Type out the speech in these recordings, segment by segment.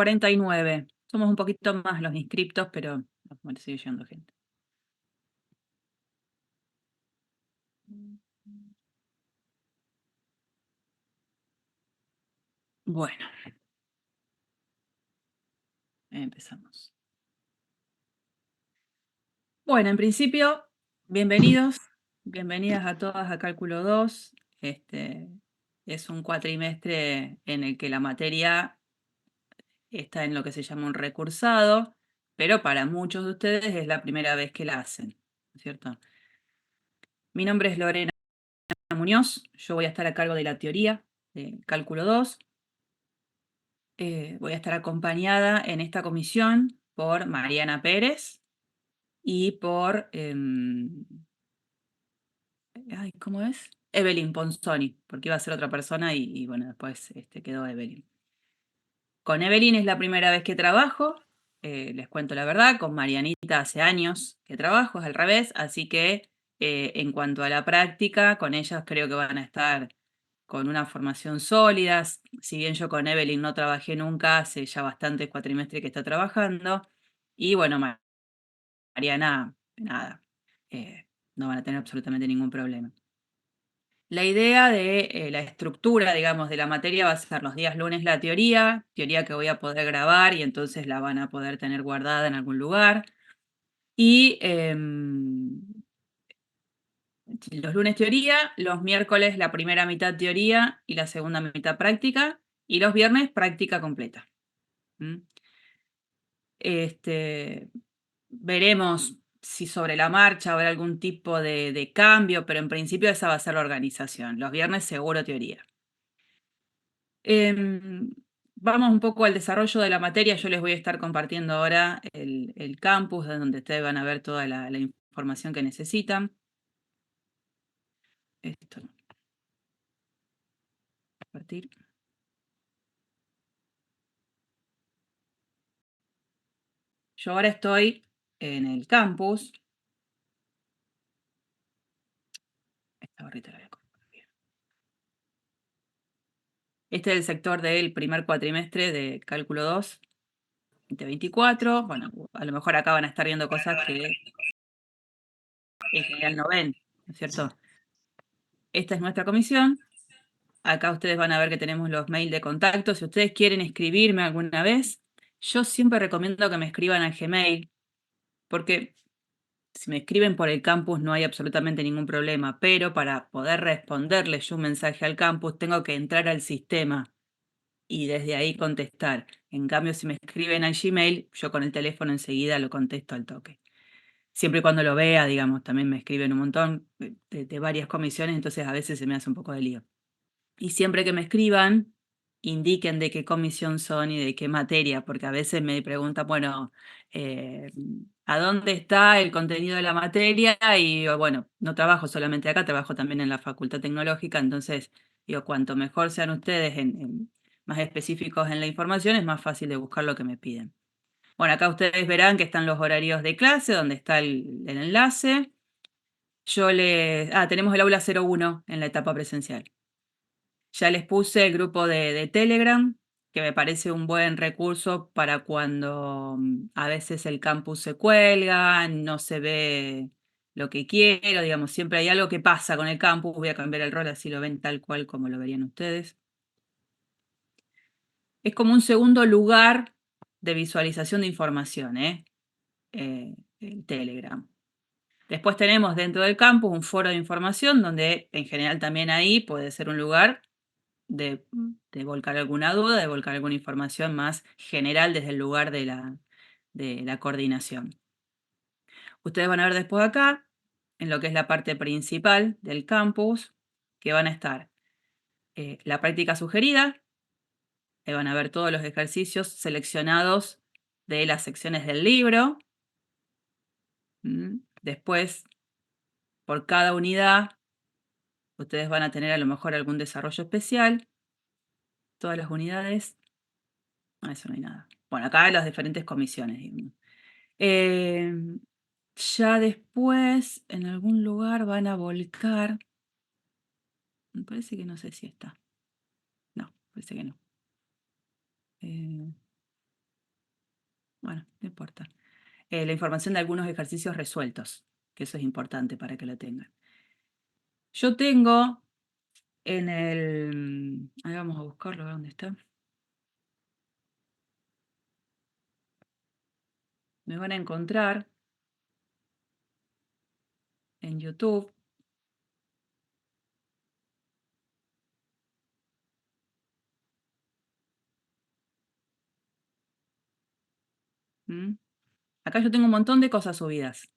49. Somos un poquito más los inscriptos, pero bueno, sigue llegando gente. Bueno, empezamos. Bueno, en principio, bienvenidos, bienvenidas a todas a Cálculo 2. Es un cuatrimestre en el que la materia está en lo que se llama un recursado, pero para muchos de ustedes es la primera vez que la hacen, ¿no es cierto? Mi nombre es Lorena Muñoz, yo voy a estar a cargo de la teoría de Cálculo 2. Voy a estar acompañada en esta comisión por Mariana Pérez y por, ¿cómo es? Evelyn Ponzoni, porque iba a ser otra persona y bueno, después quedó Evelyn. Con Evelyn es la primera vez que trabajo, les cuento la verdad, con Marianita hace años que trabajo, es al revés, así que en cuanto a la práctica, con ellas creo que van a estar con una formación sólida. Si bien yo con Evelyn no trabajé nunca, hace ya bastante cuatrimestre que está trabajando. Y bueno, Mariana, nada, no van a tener absolutamente ningún problema. La idea de la estructura, digamos, de la materia va a ser los días lunes la teoría que voy a poder grabar y entonces la van a poder tener guardada en algún lugar. Y los lunes teoría, los miércoles la primera mitad teoría y la segunda mitad práctica, y los viernes práctica completa. Veremos si sobre la marcha habrá algún tipo de cambio, pero en principio esa va a ser la organización. Los viernes seguro teoría. Vamos un poco al desarrollo de la materia. Yo les voy a estar compartiendo ahora el campus, donde ustedes van a ver toda la información que necesitan. Esto. Compartir. Yo ahora estoy en el campus. Esta barrita la voy a compartir. Este es el sector del primer cuatrimestre de Cálculo 2, 2024. Bueno, a lo mejor acá van a estar viendo cosas que en general no ven, ¿no es cierto? Esta es nuestra comisión. Acá ustedes van a ver que tenemos los mails de contacto. Si ustedes quieren escribirme alguna vez, yo siempre recomiendo que me escriban al Gmail, porque si me escriben por el campus no hay absolutamente ningún problema, pero para poder responderles yo un mensaje al campus tengo que entrar al sistema y desde ahí contestar. En cambio, si me escriben al Gmail, yo con el teléfono enseguida lo contesto al toque. Siempre y cuando lo vea, digamos, también me escriben un montón de varias comisiones, entonces a veces se me hace un poco de lío. Y siempre que me escriban, indiquen de qué comisión son y de qué materia, porque a veces me preguntan, bueno, ¿a dónde está el contenido de la materia? Y bueno, no trabajo solamente acá, trabajo también en la Facultad Tecnológica, entonces, digo, cuanto mejor sean ustedes más específicos en la información, es más fácil de buscar lo que me piden. Bueno, acá ustedes verán que están los horarios de clase, donde está el enlace. Tenemos el aula 01 en la etapa presencial. Ya les puse el grupo de Telegram, que me parece un buen recurso para cuando a veces el campus se cuelga, no se ve lo que quiero, digamos, siempre hay algo que pasa con el campus. Voy a cambiar el rol así lo ven tal cual como lo verían ustedes. Es como un segundo lugar de visualización de información, el Telegram. Después tenemos dentro del campus un foro de información donde en general también ahí puede ser un lugar de volcar alguna duda, de volcar alguna información más general desde el lugar de la coordinación. Ustedes van a ver después acá, en lo que es la parte principal del campus, que van a estar la práctica sugerida, van a ver todos los ejercicios seleccionados de las secciones del libro. Después, por cada unidad, ustedes van a tener a lo mejor algún desarrollo especial. Todas las unidades. Eso no hay nada. Bueno, acá las diferentes comisiones. Eh, ya después, en algún lugar van a volcar. Me parece que no sé si está. No, parece que no. Bueno, no importa. La información de algunos ejercicios resueltos, que eso es importante para que lo tengan. Yo tengo en el... Ahí vamos a buscarlo, a ver dónde está. Me van a encontrar en YouTube. ¿Mm? Acá yo tengo un montón de cosas subidas.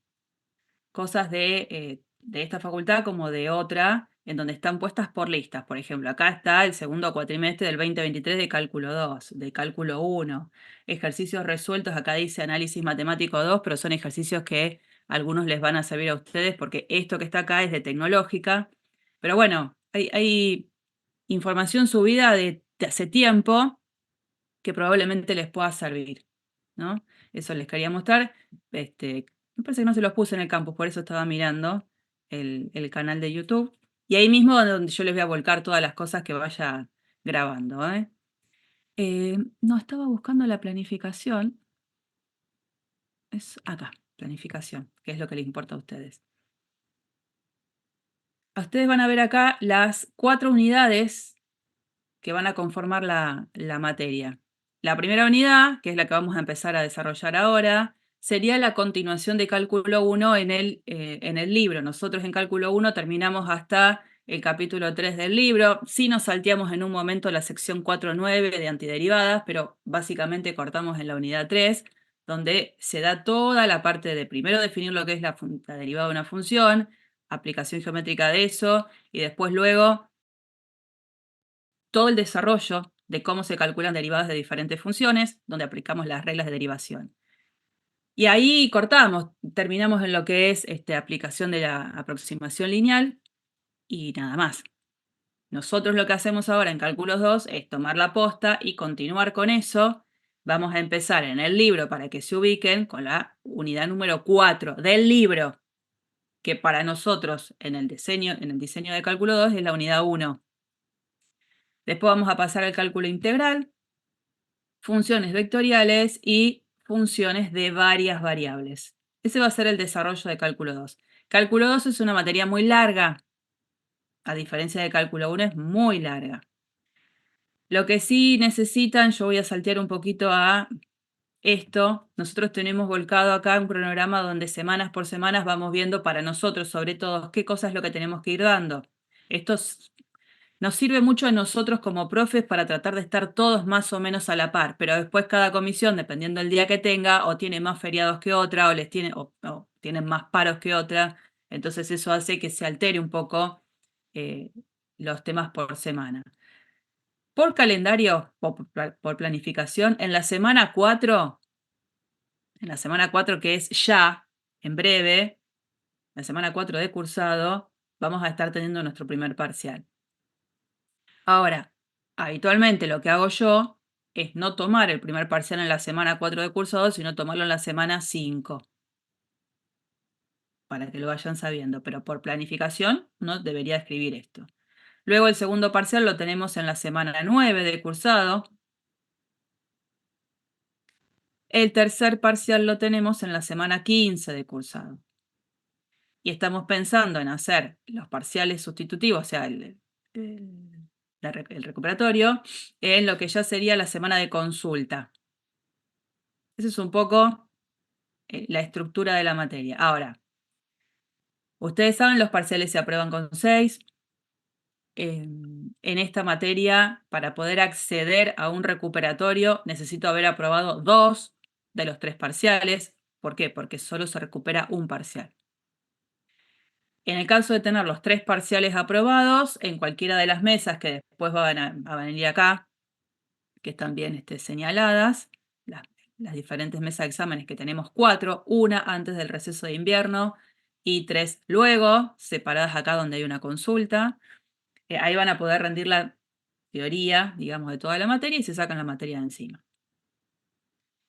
Cosas de esta facultad como de otra, en donde están puestas por listas. Por ejemplo, acá está el segundo cuatrimestre del 2023 de cálculo 2, de cálculo 1. Ejercicios resueltos, acá dice análisis matemático 2, pero son ejercicios que a algunos les van a servir a ustedes porque esto que está acá es de tecnológica. Pero bueno, hay información subida de hace tiempo que probablemente les pueda servir, ¿no? Eso les quería mostrar. Me parece que no se los puse en el campus, por eso estaba mirando el canal de YouTube. Y ahí mismo donde yo les voy a volcar todas las cosas que vaya grabando, ¿eh? No, estaba buscando la planificación. Es acá, planificación, que es lo que les importa a ustedes. Ustedes van a ver acá las 4 unidades que van a conformar la materia. La primera unidad, que es la que vamos a empezar a desarrollar ahora, sería la continuación de cálculo 1 en el libro. Nosotros en cálculo 1 terminamos hasta el capítulo 3 del libro. Sí nos salteamos en un momento la sección 4.9 de antiderivadas, pero básicamente cortamos en la unidad 3, donde se da toda la parte de primero definir lo que es la derivada de una función, aplicación geométrica de eso, y después luego todo el desarrollo de cómo se calculan derivadas de diferentes funciones, donde aplicamos las reglas de derivación. Y ahí cortamos, terminamos en lo que es aplicación de la aproximación lineal y nada más. Nosotros lo que hacemos ahora en cálculos 2 es tomar la posta y continuar con eso. Vamos a empezar en el libro para que se ubiquen con la unidad número 4 del libro, que para nosotros en el diseño de cálculo 2 es la unidad 1. Después vamos a pasar al cálculo integral, funciones vectoriales y funciones de varias variables. Ese va a ser el desarrollo de cálculo 2. Cálculo 2 es una materia muy larga, a diferencia de cálculo 1 es muy larga. Lo que sí necesitan, yo voy a saltear un poquito a esto. Nosotros tenemos volcado acá un cronograma donde semanas por semanas vamos viendo para nosotros, sobre todo, qué cosa es lo que tenemos que ir dando. Esto nos sirve mucho a nosotros como profes para tratar de estar todos más o menos a la par, pero después cada comisión, dependiendo del día que tenga, o tiene más feriados que otra, o tienen más paros que otra, entonces eso hace que se altere un poco eh, los temas por semana. Por calendario, por planificación, en la semana 4 que es ya, en breve, la semana 4 de cursado, vamos a estar teniendo nuestro primer parcial. Ahora, habitualmente lo que hago yo es no tomar el primer parcial en la semana 4 de curso 2, sino tomarlo en la semana 5, para que lo vayan sabiendo, pero por planificación no debería escribir esto. Luego el segundo parcial lo tenemos en la semana 9 de cursado. El tercer parcial lo tenemos en la semana 15 de cursado. Y estamos pensando en hacer los parciales sustitutivos, o sea, el recuperatorio, en lo que ya sería la semana de consulta. Esa es un poco la estructura de la materia. Ahora, ustedes saben, los parciales se aprueban con 6. En esta materia, para poder acceder a un recuperatorio, necesito haber aprobado 2 de los 3 parciales. ¿Por qué? Porque solo se recupera un parcial. En el caso de tener los 3 parciales aprobados, en cualquiera de las mesas que después van a venir acá, que están bien señaladas, las diferentes mesas de exámenes que tenemos 4, una antes del receso de invierno y 3 luego, separadas acá donde hay una consulta. Ahí van a poder rendir la teoría, digamos, de toda la materia y se sacan la materia de encima.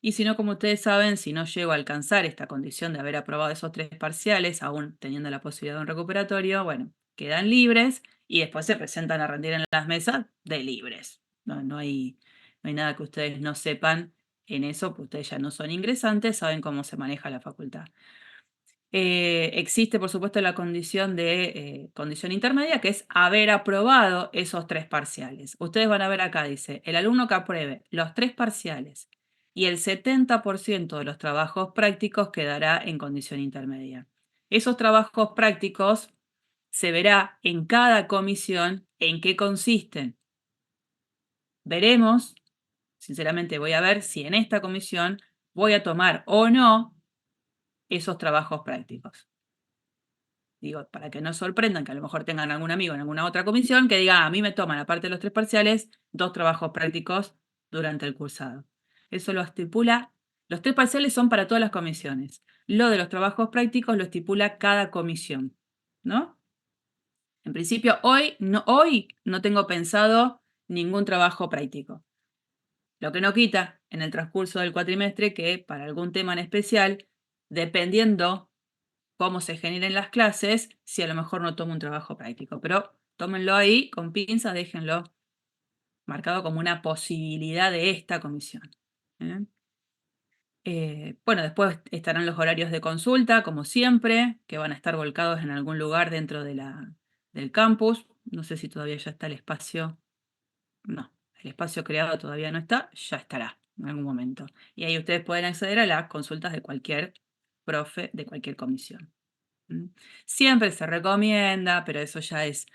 Y si no, como ustedes saben, si no llego a alcanzar esta condición de haber aprobado esos 3 parciales, aún teniendo la posibilidad de un recuperatorio, bueno, quedan libres y después se presentan a rendir en las mesas de libres. No hay nada que ustedes no sepan en eso pues, ustedes ya no son ingresantes, saben cómo se maneja la facultad. Existe, por supuesto, la condición de condición intermedia, que es haber aprobado esos 3 parciales. Ustedes van a ver acá, dice, el alumno que apruebe los 3 parciales y el 70% de los trabajos prácticos quedará en condición intermedia. Esos trabajos prácticos se verá en cada comisión en qué consisten. Veremos, sinceramente voy a ver si en esta comisión voy a tomar o no esos trabajos prácticos. Digo, para que no sorprendan que a lo mejor tengan algún amigo en alguna otra comisión que diga, a mí me toman, aparte de los 3 parciales, 2 trabajos prácticos durante el cursado. Eso lo estipula, los 3 parciales son para todas las comisiones. Lo de los trabajos prácticos lo estipula cada comisión, ¿no? En principio, hoy no tengo pensado ningún trabajo práctico. Lo que no quita en el transcurso del cuatrimestre que para algún tema en especial, dependiendo cómo se generen las clases, si a lo mejor no tomo un trabajo práctico. Pero tómenlo ahí con pinzas, déjenlo marcado como una posibilidad de esta comisión. ¿Eh? Bueno, después estarán los horarios de consulta, como siempre, que van a estar volcados en algún lugar dentro del campus. No sé si todavía ya está el espacio. No, el espacio creado todavía no está, ya estará en algún momento. Y ahí ustedes pueden acceder a las consultas de cualquier profe de cualquier comisión. ¿Mm? Siempre se recomienda, pero eso ya es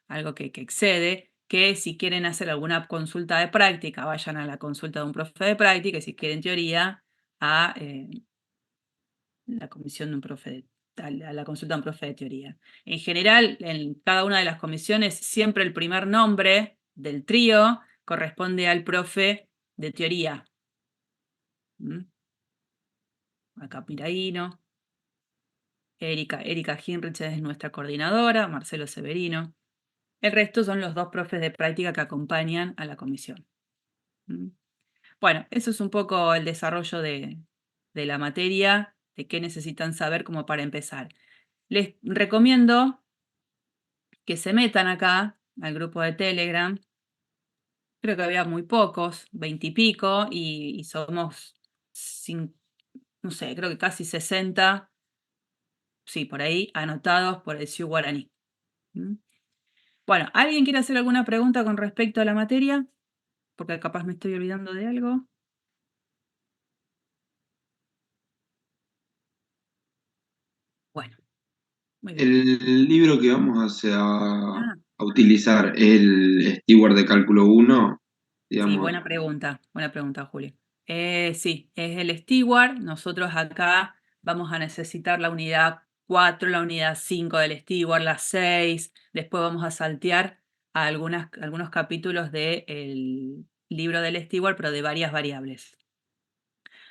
algo que excede, que si quieren hacer alguna consulta de práctica, vayan a la consulta de un profe de práctica, y si quieren teoría, a la comisión de un profe a la consulta de un profe de teoría. En general, en cada una de las comisiones, siempre el primer nombre del trío corresponde al profe de teoría. ¿Mm? Acá Piraíno. Erika Hinrich es nuestra coordinadora, Marcelo Severino. El resto son los 2 profes de práctica que acompañan a la comisión. ¿Mm? Bueno, eso es un poco el desarrollo de la materia, de qué necesitan saber como para empezar. Les recomiendo que se metan acá al grupo de Telegram. Creo que había muy pocos, 20 y pico, y somos, no sé, creo que casi 60, sí, por ahí, anotados por el Sioux Guaraní. ¿Mm? Bueno, ¿alguien quiere hacer alguna pregunta con respecto a la materia? Porque capaz me estoy olvidando de algo. Bueno, muy bien. El libro que vamos Ah, a utilizar, el Steward de Cálculo uno, sí, digamos, buena pregunta, Julio. Sí, es el Steward. Nosotros acá vamos a necesitar la unidad 4, la unidad 5 del Steward, la 6. Después vamos a saltear a algunos capítulos del libro del Steward, pero de varias variables.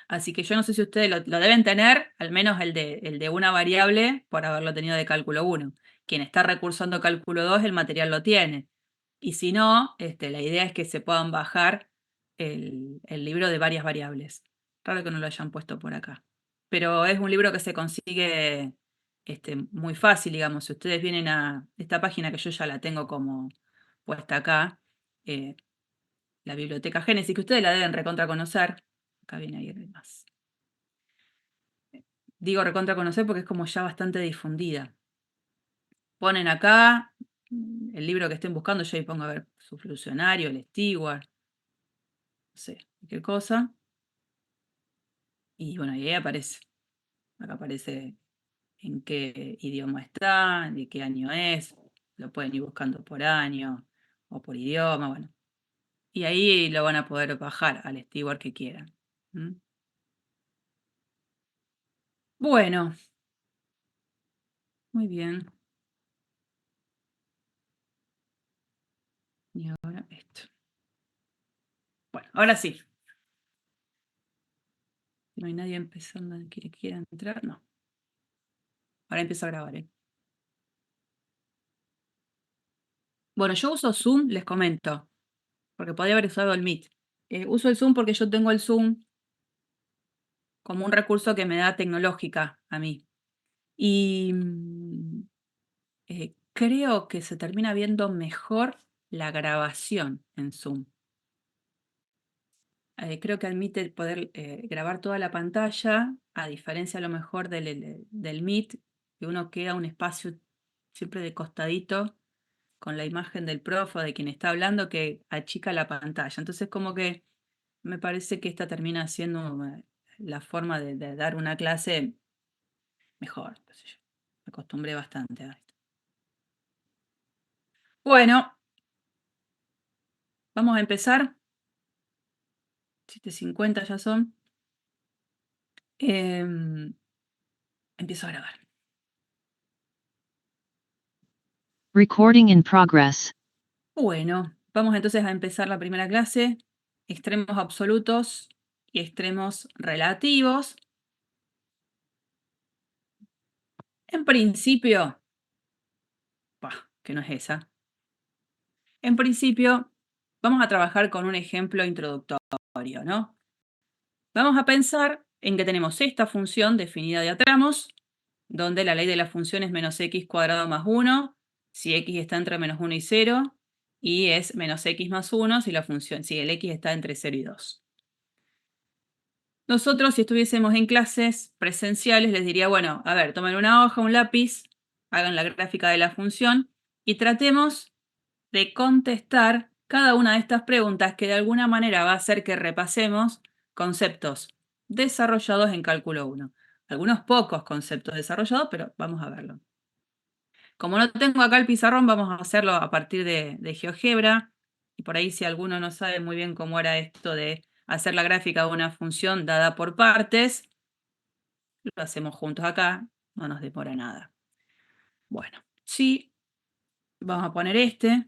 Así que yo no sé si ustedes lo deben tener, al menos el de una variable, por haberlo tenido de cálculo 1. Quien está recursando cálculo 2, el material lo tiene. Y si no, la idea es que se puedan bajar el libro de varias variables. Raro que no lo hayan puesto por acá. Pero es un libro que se consigue muy fácil, digamos. Si ustedes vienen a esta página que yo ya la tengo como puesta acá, eh, la Biblioteca Génesis, que ustedes la deben recontra conocer. Acá viene ahí más. Digo recontra conocer porque es como ya bastante difundida. Ponen acá el libro que estén buscando, yo ahí pongo a ver su Solucionario, el Steward, no sé, qué cosa. Y bueno, y ahí aparece. Acá aparece en qué idioma está, de qué año es. Lo pueden ir buscando por año o por idioma, bueno. Y ahí lo van a poder bajar al Steward que quieran. ¿Mm? Bueno, muy bien. Y ahora esto. Bueno, ahora sí. No hay nadie empezando que quiera entrar. No. Ahora empiezo a grabar, ¿eh? Bueno, yo uso Zoom, les comento, porque podría haber usado el Meet. Uso el Zoom porque yo tengo el Zoom como un recurso que me da tecnológica a mí. Y creo que se termina viendo mejor la grabación en Zoom. creo que admite poder grabar toda la pantalla, a diferencia a lo mejor del Meet, que uno queda un espacio siempre de costadito con la imagen del profe o de quien está hablando que achica la pantalla. Entonces como que me parece que esta termina siendo la forma de dar una clase mejor, qué sé yo. Me acostumbré bastante a esto. Bueno, vamos a empezar. 7:50 ya son. Empiezo a grabar. Recording in progress. Bueno, vamos entonces a empezar la primera clase. Extremos absolutos y extremos relativos. En principio, que no es esa. En principio, vamos a trabajar con un ejemplo introductorio, ¿no? Vamos a pensar en que tenemos esta función definida de a tramos, donde la ley de la función es menos x cuadrado más 1, si x está entre menos 1 y 0, y es menos x más 1 si el x está entre 0 y 2. Nosotros, si estuviésemos en clases presenciales, les diría, bueno, a ver, tomen una hoja, un lápiz, hagan la gráfica de la función y tratemos de contestar cada una de estas preguntas que de alguna manera va a hacer que repasemos conceptos desarrollados en cálculo 1. Algunos pocos conceptos desarrollados, pero vamos a verlo. Como no tengo acá el pizarrón, vamos a hacerlo a partir de GeoGebra. Y por ahí si alguno no sabe muy bien cómo era esto de hacer la gráfica de una función dada por partes, lo hacemos juntos acá, no nos demora nada. Bueno, sí, vamos a poner este.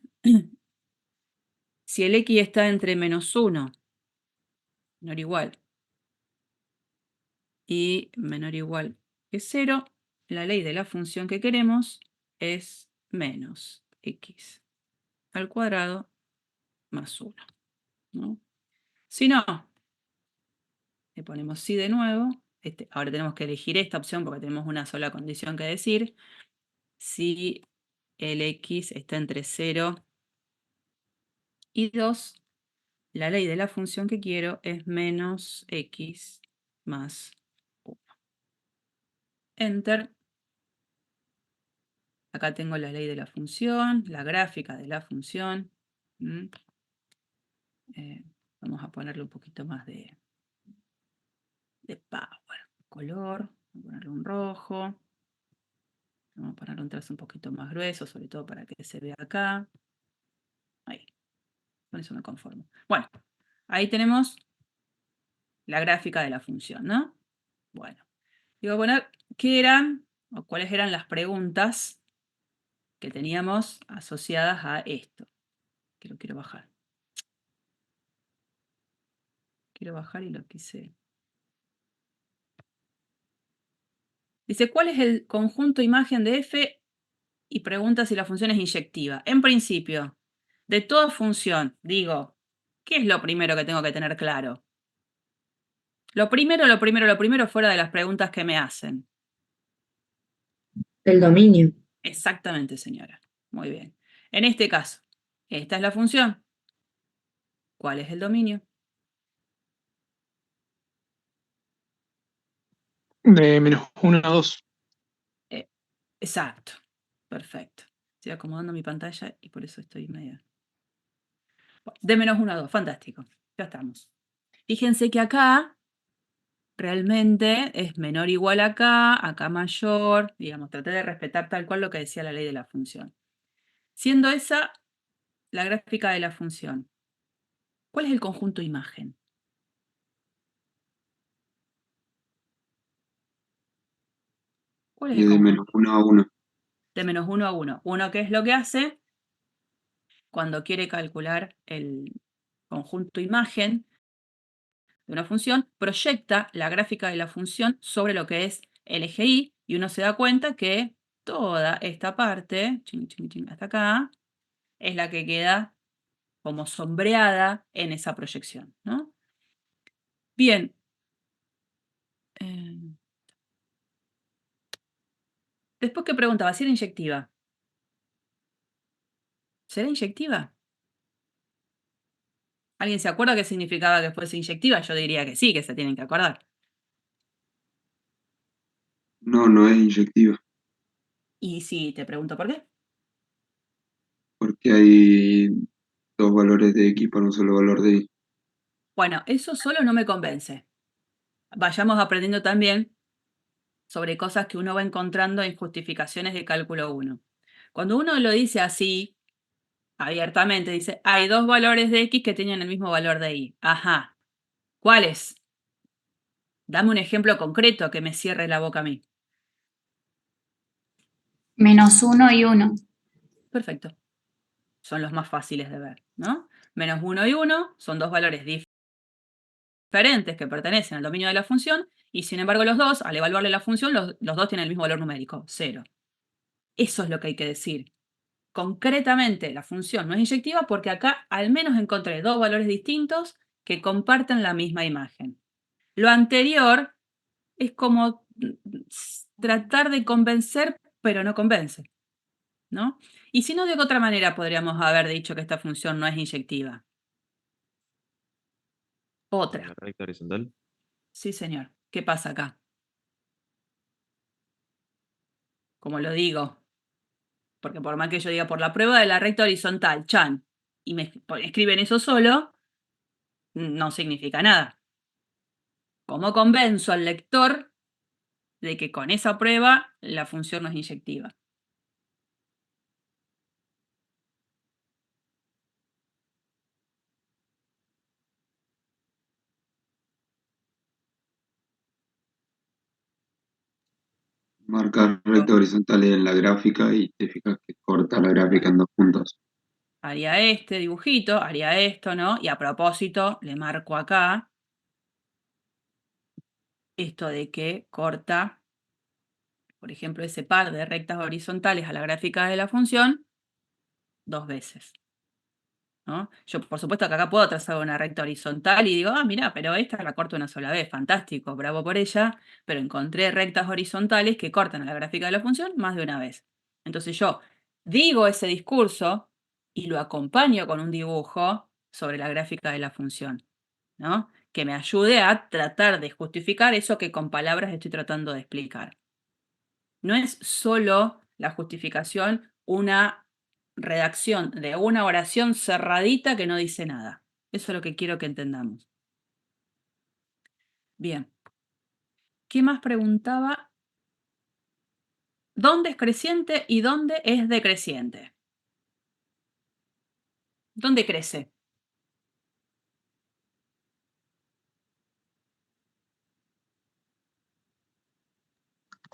Si el x está entre menos 1, menor o igual, y menor o igual que 0, la ley de la función que queremos es menos x al cuadrado más 1, ¿no? Si no, le ponemos sí de nuevo. Ahora tenemos que elegir esta opción porque tenemos una sola condición que decir. Si el x está entre 0 y 2, la ley de la función que quiero es menos x más 1. Enter. Acá tengo la ley de la función, la gráfica de la función. Vamos a ponerle un poquito más de power. Color, vamos a ponerle un rojo. Vamos a ponerle un trazo un poquito más grueso, sobre todo para que se vea acá. Ahí, con eso me conformo. Bueno, ahí tenemos la gráfica de la función, ¿no? Bueno, digo, bueno, ¿qué eran o cuáles eran las preguntas que teníamos asociadas a esto? Que lo quiero bajar. Quiero bajar y lo quise. Dice, ¿cuál es el conjunto imagen de f? Y pregunta si la función es inyectiva. En principio, de toda función, digo, ¿qué es lo primero que tengo que tener claro? Lo primero fuera de las preguntas que me hacen. El dominio. Exactamente, señora. Muy bien. En este caso, esta es la función. ¿Cuál es el dominio? De -1 a 2. Exacto. Perfecto. Estoy acomodando mi pantalla y por eso estoy media. De -1 a 2. Fantástico. Ya estamos. Fíjense que acá realmente es menor o igual acá mayor. Digamos, traté de respetar tal cual lo que decía la ley de la función. Siendo esa la gráfica de la función, ¿cuál es el conjunto imagen? ¿Cuál es el De conjunto? -1 a 1. De -1 a 1. ¿Uno qué es lo que hace? Cuando quiere calcular el conjunto imagen de una función, proyecta la gráfica de la función sobre lo que es el eje Y y uno se da cuenta que toda esta parte, hasta acá, es la que queda como sombreada en esa proyección, ¿no? Bien. Después que preguntaba si era inyectiva. ¿Será inyectiva? ¿Alguien se acuerda qué significaba que fuese inyectiva? Yo diría que sí, que se tienen que acordar. No, no es inyectiva, Y si te pregunto por qué. porque hay dos valores de X para un solo valor de Y. Bueno, eso solo no me convence. Vayamos aprendiendo también sobre cosas que uno va encontrando en justificaciones de cálculo 1. Cuando uno lo dice así, abiertamente, dice, hay dos valores de X que tienen el mismo valor de Y. Ajá. ¿Cuáles? Dame un ejemplo concreto que me cierre la boca a mí. -1 y 1. Perfecto. Son los más fáciles de ver, ¿no? -1 y 1 son dos valores diferentes que pertenecen al dominio de la función y sin embargo los dos, al evaluarle la función, los dos tienen el mismo valor numérico, 0. Eso es lo que hay que decir. Concretamente, la función no es inyectiva porque acá al menos encontré dos valores distintos que comparten la misma imagen. Lo anterior es como tratar de convencer, pero no convence, ¿no? Y si no, de otra manera podríamos haber dicho que esta función no es inyectiva. Otra. La recta horizontal. Sí, señor. ¿Qué pasa acá? Como lo digo, porque por más que yo diga por la prueba de la recta horizontal, chan, y me escriben eso solo, no significa nada. ¿Cómo convenzo al lector de que con esa prueba la función no es inyectiva? Marcas recta horizontal en la gráfica y te fijas que corta la gráfica en dos puntos. Haría este dibujito, haría esto, ¿no? Y a propósito, le marco acá esto de que corta, por ejemplo, ese par de rectas horizontales a la gráfica de la función dos veces, ¿no? Yo, por supuesto, que acá puedo trazar una recta horizontal y digo, ah, mira, pero esta la corto una sola vez, fantástico, bravo por ella, pero encontré rectas horizontales que cortan a la gráfica de la función más de una vez. Entonces yo digo ese discurso y lo acompaño con un dibujo sobre la gráfica de la función, ¿no? Que me ayude a tratar de justificar eso que con palabras estoy tratando de explicar. No es solo la justificación una redacción de una oración cerradita que no dice nada. Eso es lo que quiero que entendamos. Bien. ¿Qué más preguntaba? ¿Dónde es creciente y dónde es decreciente? ¿Dónde crece?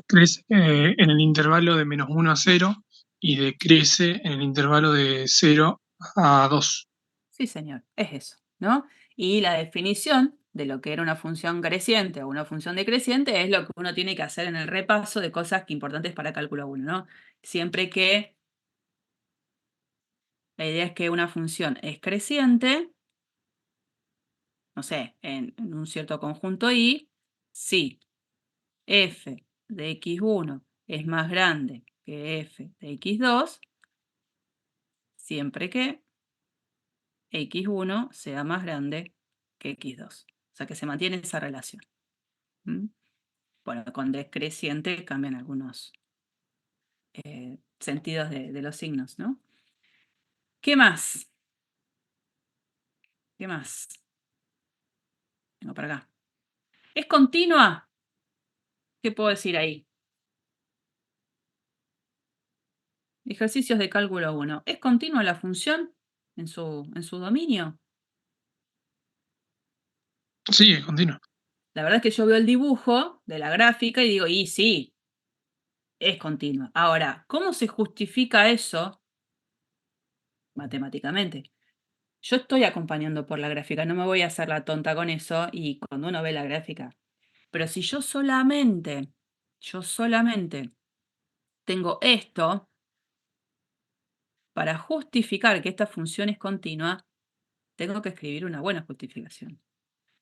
Crece en el intervalo de -1 a 0 y decrece en el intervalo de 0 a 2. Sí, señor, es eso, ¿no? Y la definición de lo que era una función creciente o una función decreciente es lo que uno tiene que hacer en el repaso de cosas importantes para cálculo 1, ¿no? Siempre que la idea es que una función es creciente, no sé, en un cierto conjunto Y, si f de x1 es más grande que f de x2, siempre que x1 sea más grande que x2. O sea que se mantiene esa relación. ¿Mm? Bueno, con decreciente cambian algunos sentidos de los signos, ¿no? ¿Qué más? ¿Qué más? Tengo para acá. ¿Es continua? ¿Qué puedo decir ahí? Ejercicios de cálculo 1. ¿Es continua la función en su dominio? Sí, es continuo. La verdad es que yo veo el dibujo de la gráfica y digo, y sí, es continua. Ahora, ¿cómo se justifica eso matemáticamente? Yo estoy acompañando por la gráfica, no me voy a hacer la tonta con eso y cuando uno ve la gráfica. Pero si yo solamente tengo esto para justificar que esta función es continua, tengo que escribir una buena justificación.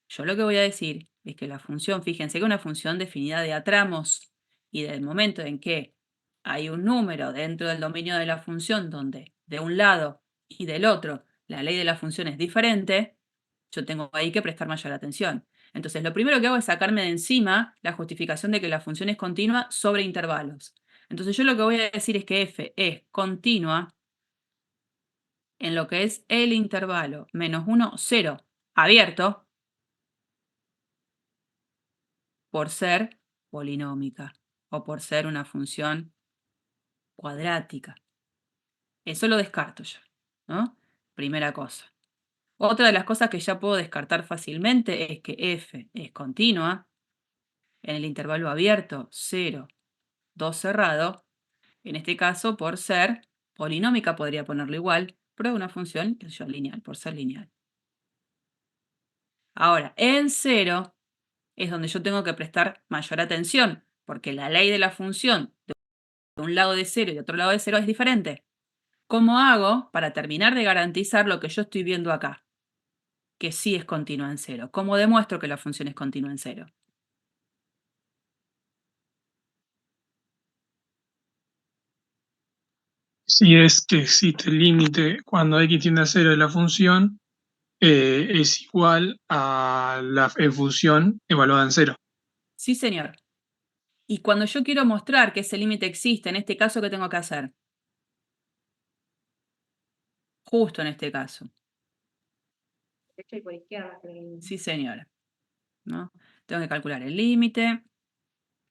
Yo lo que voy a decir es que la función, fíjense que una función definida de a tramos y del momento en que hay un número dentro del dominio de la función donde de un lado y del otro la ley de la función es diferente, yo tengo ahí que prestar mayor atención. Entonces, lo primero que hago es sacarme de encima la justificación de que la función es continua sobre intervalos. Entonces, yo lo que voy a decir es que f es continua en lo que es el intervalo -1, 0, abierto, por ser polinómica o por ser una función cuadrática. Eso lo descarto yo, ¿no? Primera cosa. Otra de las cosas que ya puedo descartar fácilmente es que f es continua en el intervalo abierto, 0, 2 cerrado. En este caso, por ser polinómica, podría ponerlo igual, pero es una función, qué sé yo, lineal, por ser lineal. Ahora, en 0 es donde yo tengo que prestar mayor atención, porque la ley de la función de un lado de 0 y de otro lado de 0 es diferente. ¿Cómo hago para terminar de garantizar lo que yo estoy viendo acá? Que sí es continua en 0. ¿Cómo demuestro que la función es continua en 0? Si es que existe el límite cuando x tiende a 0 de la función, es igual a la función evaluada en 0. Sí, señor. Y cuando yo quiero mostrar que ese límite existe, en este caso, ¿qué tengo que hacer? Justo en este caso. Derecha y por izquierda. Sí, señora. ¿No? Tengo que calcular el límite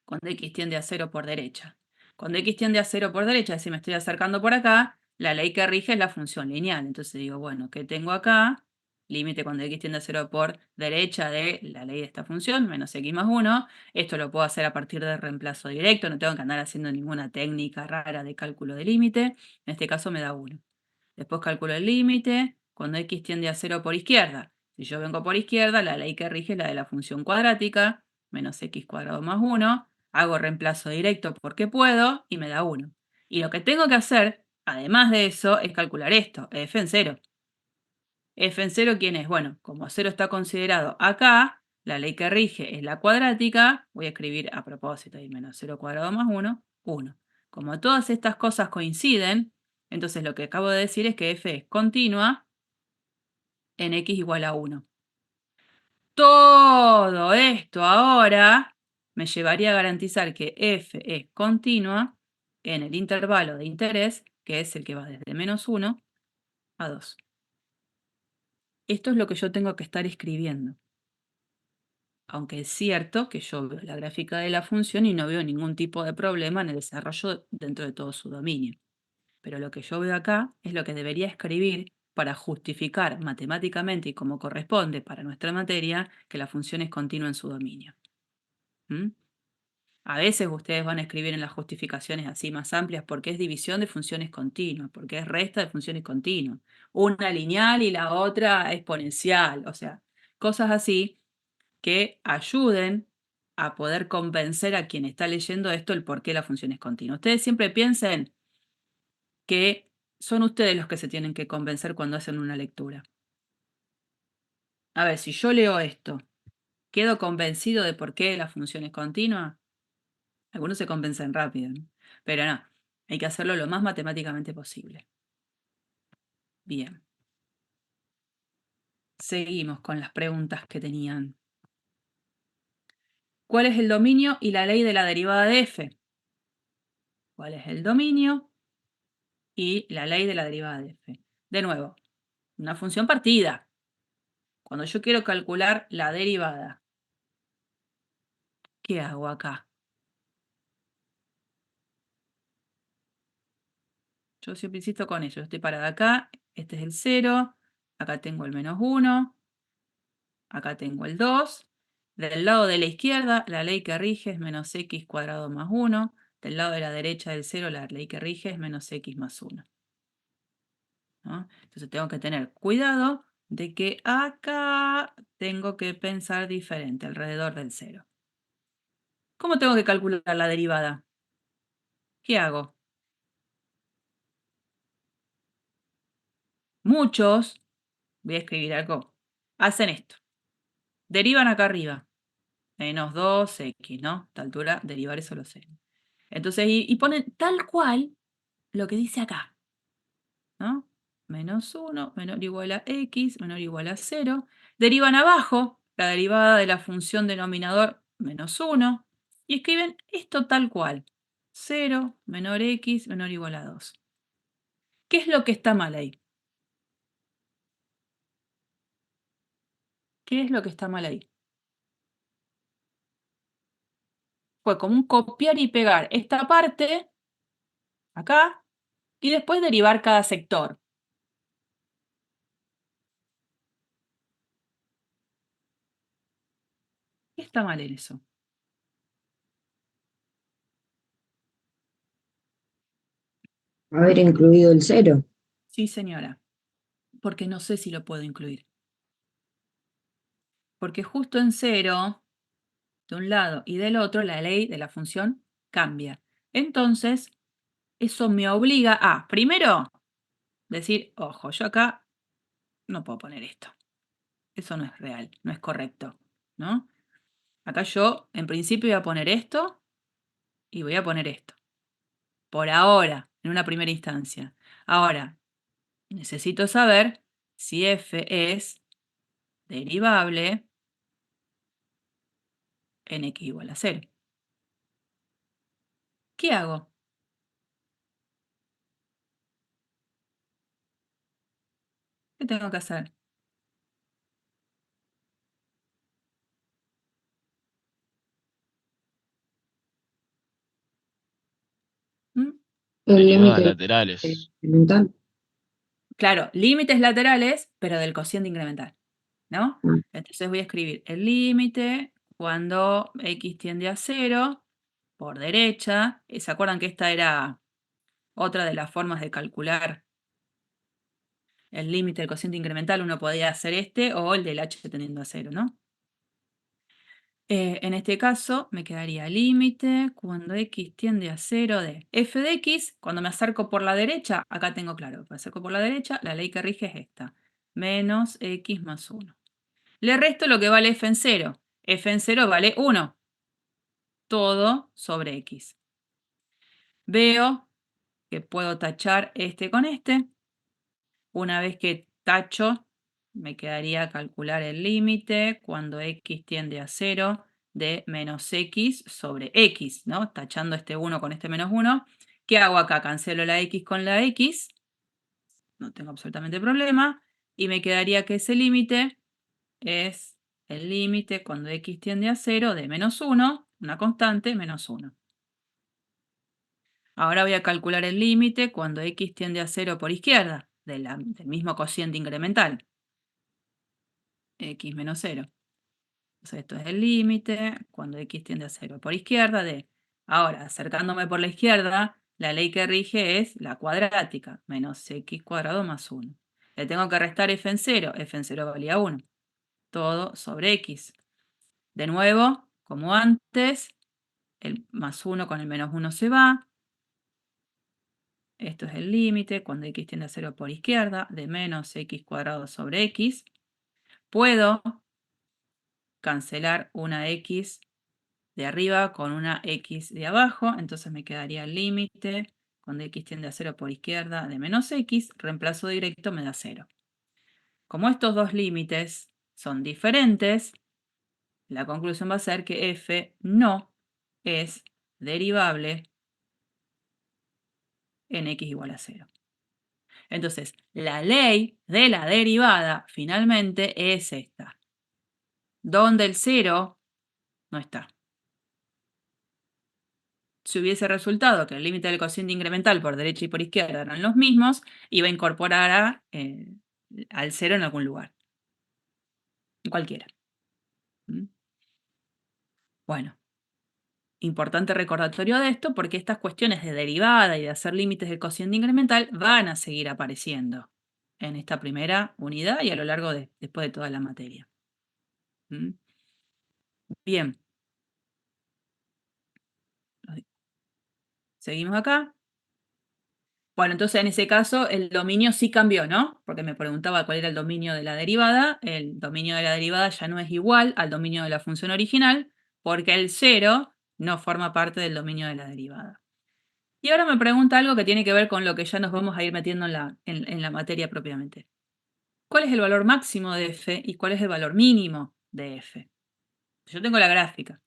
cuando x tiende a 0 por derecha. Cuando x tiende a 0 por derecha, si me estoy acercando por acá, la ley que rige es la función lineal. Entonces digo, bueno, ¿qué tengo acá? Límite cuando x tiende a 0 por derecha de la ley de esta función, menos x más 1. Esto lo puedo hacer a partir de reemplazo directo, no tengo que andar haciendo ninguna técnica rara de cálculo de límite. En este caso me da 1. Después calculo el límite cuando x tiende a 0 por izquierda. Si yo vengo por izquierda, la ley que rige es la de la función cuadrática, menos x cuadrado más 1. Hago reemplazo directo porque puedo y me da 1. Y lo que tengo que hacer, además de eso, es calcular esto, f en 0. F en 0, ¿quién es? Bueno, como 0 está considerado acá, la ley que rige es la cuadrática, voy a escribir a propósito ahí, menos 0 cuadrado más 1, 1. Como todas estas cosas coinciden, entonces lo que acabo de decir es que f es continua en x igual a 1. Todo esto ahora me llevaría a garantizar que f es continua en el intervalo de interés, que es el que va desde -1 a 2. Esto es lo que yo tengo que estar escribiendo. Aunque es cierto que yo veo la gráfica de la función y no veo ningún tipo de problema en el desarrollo dentro de todo su dominio. Pero lo que yo veo acá es lo que debería escribir para justificar matemáticamente y como corresponde para nuestra materia que la función es continua en su dominio. ¿Mm? A veces ustedes van a escribir en las justificaciones así más amplias porque es división de funciones continuas, porque es resta de funciones continuas. Una lineal y la otra exponencial. O sea, cosas así que ayuden a poder convencer a quien está leyendo esto el por qué la función es continua. Ustedes siempre piensen que son ustedes los que se tienen que convencer cuando hacen una lectura. A ver, si yo leo esto, ¿quedo convencido de por qué la función es continua? Algunos se convencen rápido, ¿no? Pero no, hay que hacerlo lo más matemáticamente posible. Bien. Seguimos con las preguntas que tenían. ¿Cuál es el dominio y la ley de la derivada de f? ¿Cuál es el dominio y la ley de la derivada de f? De nuevo, una función partida. Cuando yo quiero calcular la derivada, ¿qué hago acá? Yo siempre insisto con eso. Yo estoy parada acá, este es el 0, acá tengo el -1, acá tengo el 2. Del lado de la izquierda, la ley que rige es menos x cuadrado más 1. Del lado de la derecha del 0, la ley que rige es menos x más 1. ¿No? Entonces tengo que tener cuidado de que acá tengo que pensar diferente, alrededor del 0. ¿Cómo tengo que calcular la derivada? ¿Qué hago? Muchos, voy a escribir algo, hacen esto. Derivan acá arriba. Menos 2x, ¿no? A esta altura, derivar eso lo sé. Entonces, y ponen tal cual lo que dice acá, ¿no? Menos 1, menor o igual a x, menor o igual a 0. Derivan abajo la derivada de la función denominador menos 1 y escriben esto tal cual. 0 menor x menor o igual a 2. ¿Qué es lo que está mal ahí? ¿Qué es lo que está mal ahí? Fue como un copiar y pegar esta parte acá y después derivar cada sector. ¿Qué está mal en eso? Haber incluido el 0. Sí, señora, porque no sé si lo puedo incluir. Porque justo en 0, de un lado y del otro, la ley de la función cambia. Entonces, eso me obliga a, primero, decir, ojo, yo acá no puedo poner esto. Eso no es real, no es correcto, ¿no? Acá yo, en principio, voy a poner esto y voy a poner esto. Por ahora, en una primera instancia. Ahora, necesito saber si f es derivable en x igual a 0. ¿Qué hago? ¿Qué tengo que hacer? ¿Mm? El Derivadas límite laterales. elemental. Claro, límites laterales, pero del cociente incremental, ¿no? Mm. Entonces voy a escribir el límite cuando x tiende a 0 por derecha. ¿Se acuerdan que esta era otra de las formas de calcular el límite del cociente incremental? Uno podía hacer este o el del h tendiendo a 0, ¿no? En este caso me quedaría límite cuando x tiende a 0 de f de x. Cuando me acerco por la derecha, acá tengo claro, me acerco por la derecha, la ley que rige es esta. Menos x más 1. Le resto lo que vale f en 0. F en 0 vale 1. Todo sobre x. Veo que puedo tachar este con este. Una vez que tacho, me quedaría calcular el límite cuando x tiende a 0 de menos x sobre x, ¿no? Tachando este 1 con este menos 1. ¿Qué hago acá? Cancelo la x con la x. No tengo absolutamente problema. Y me quedaría que ese límite es el límite cuando x tiende a 0 de menos 1, una constante, menos 1. Ahora voy a calcular el límite cuando x tiende a 0 por izquierda, del mismo cociente incremental. X menos 0. Entonces esto es el límite cuando x tiende a 0 por izquierda de... Ahora, acercándome por la izquierda, la ley que rige es la cuadrática, menos x cuadrado más 1. Le tengo que restar f en 0. F en 0 valía 1. Todo sobre x. De nuevo, como antes, el más 1 con el menos 1 se va. Esto es el límite cuando x tiende a 0 por izquierda de menos x cuadrado sobre x. Puedo cancelar una x de arriba con una x de abajo, entonces me quedaría el límite cuando x tiende a 0 por izquierda de menos x, reemplazo directo me da 0. Como estos dos límites son diferentes, la conclusión va a ser que f no es derivable en x igual a 0. Entonces, la ley de la derivada finalmente es esta, donde el 0 no está. Si hubiese resultado que el límite del cociente incremental por derecha y por izquierda eran los mismos, iba a incorporar al 0 en algún lugar. En cualquiera. ¿Mm? Bueno, importante recordatorio de esto porque estas cuestiones de derivada y de hacer límites del cociente incremental van a seguir apareciendo en esta primera unidad y a lo largo después de toda la materia. ¿Mm? Bien. Seguimos acá. Bueno, entonces en ese caso el dominio sí cambió, ¿no? Porque me preguntaba cuál era el dominio de la derivada. El dominio de la derivada ya no es igual al dominio de la función original, porque el 0 no forma parte del dominio de la derivada. Y ahora me pregunta algo que tiene que ver con lo que ya nos vamos a ir metiendo en la materia propiamente. cuál es el valor máximo de f y cuál es el valor mínimo de f. Yo tengo la gráfica.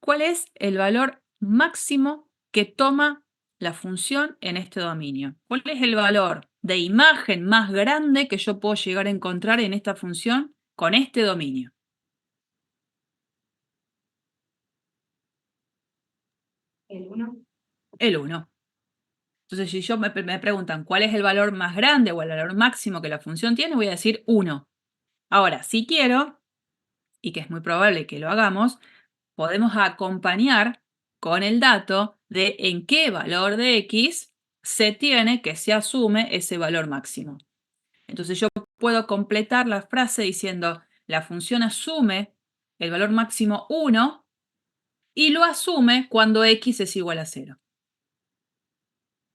¿Cuál es el valor máximo que toma la función en este dominio? ¿Cuál es el valor de imagen más grande que yo puedo llegar a encontrar en esta función con este dominio? El 1. El 1. Entonces, si me preguntan cuál es el valor más grande o el valor máximo que la función tiene, voy a decir 1. Ahora, si quiero, y que es muy probable que lo hagamos, podemos acompañar con el dato de en qué valor de x se asume ese valor máximo. Entonces yo puedo completar la frase diciendo la función asume el valor máximo 1 y lo asume cuando x es igual a 0.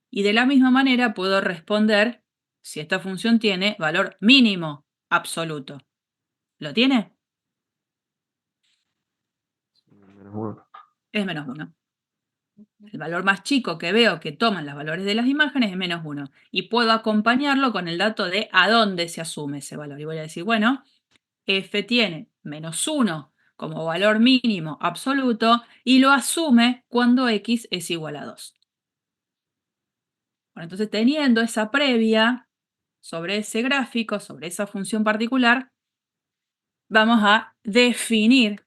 Y de la misma manera puedo responder si esta función tiene valor mínimo absoluto. ¿Lo tiene? Es menos 1. El valor más chico que veo que toman los valores de las imágenes es menos 1. Y puedo acompañarlo con el dato de a dónde se asume ese valor. Y voy a decir, bueno, f tiene menos 1 como valor mínimo absoluto y lo asume cuando x es igual a 2. Bueno, entonces teniendo esa previa sobre ese gráfico, sobre esa función particular, vamos a definir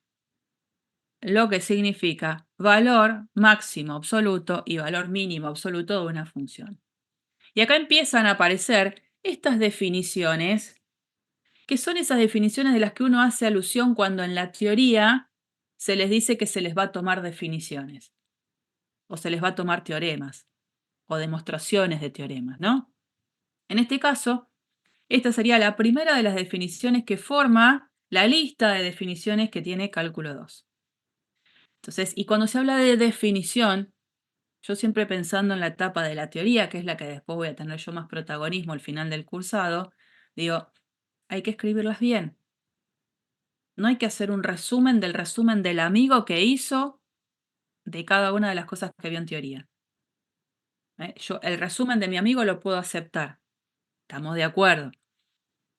lo que significa valor máximo absoluto y valor mínimo absoluto de una función. Y acá empiezan a aparecer estas definiciones, que son esas definiciones de las que uno hace alusión cuando en la teoría se les dice que se les va a tomar definiciones, o se les va a tomar teoremas, o demostraciones de teoremas, ¿no? En este caso, esta sería la primera de las definiciones que forma la lista de definiciones que tiene Cálculo 2. Entonces, y cuando se habla de definición, yo siempre pensando en la etapa de la teoría, que es la que después voy a tener yo más protagonismo al final del cursado, digo, hay que escribirlas bien. No hay que hacer un resumen del amigo que hizo de cada una de las cosas que vio en teoría. Yo el resumen de mi amigo lo puedo aceptar, estamos de acuerdo,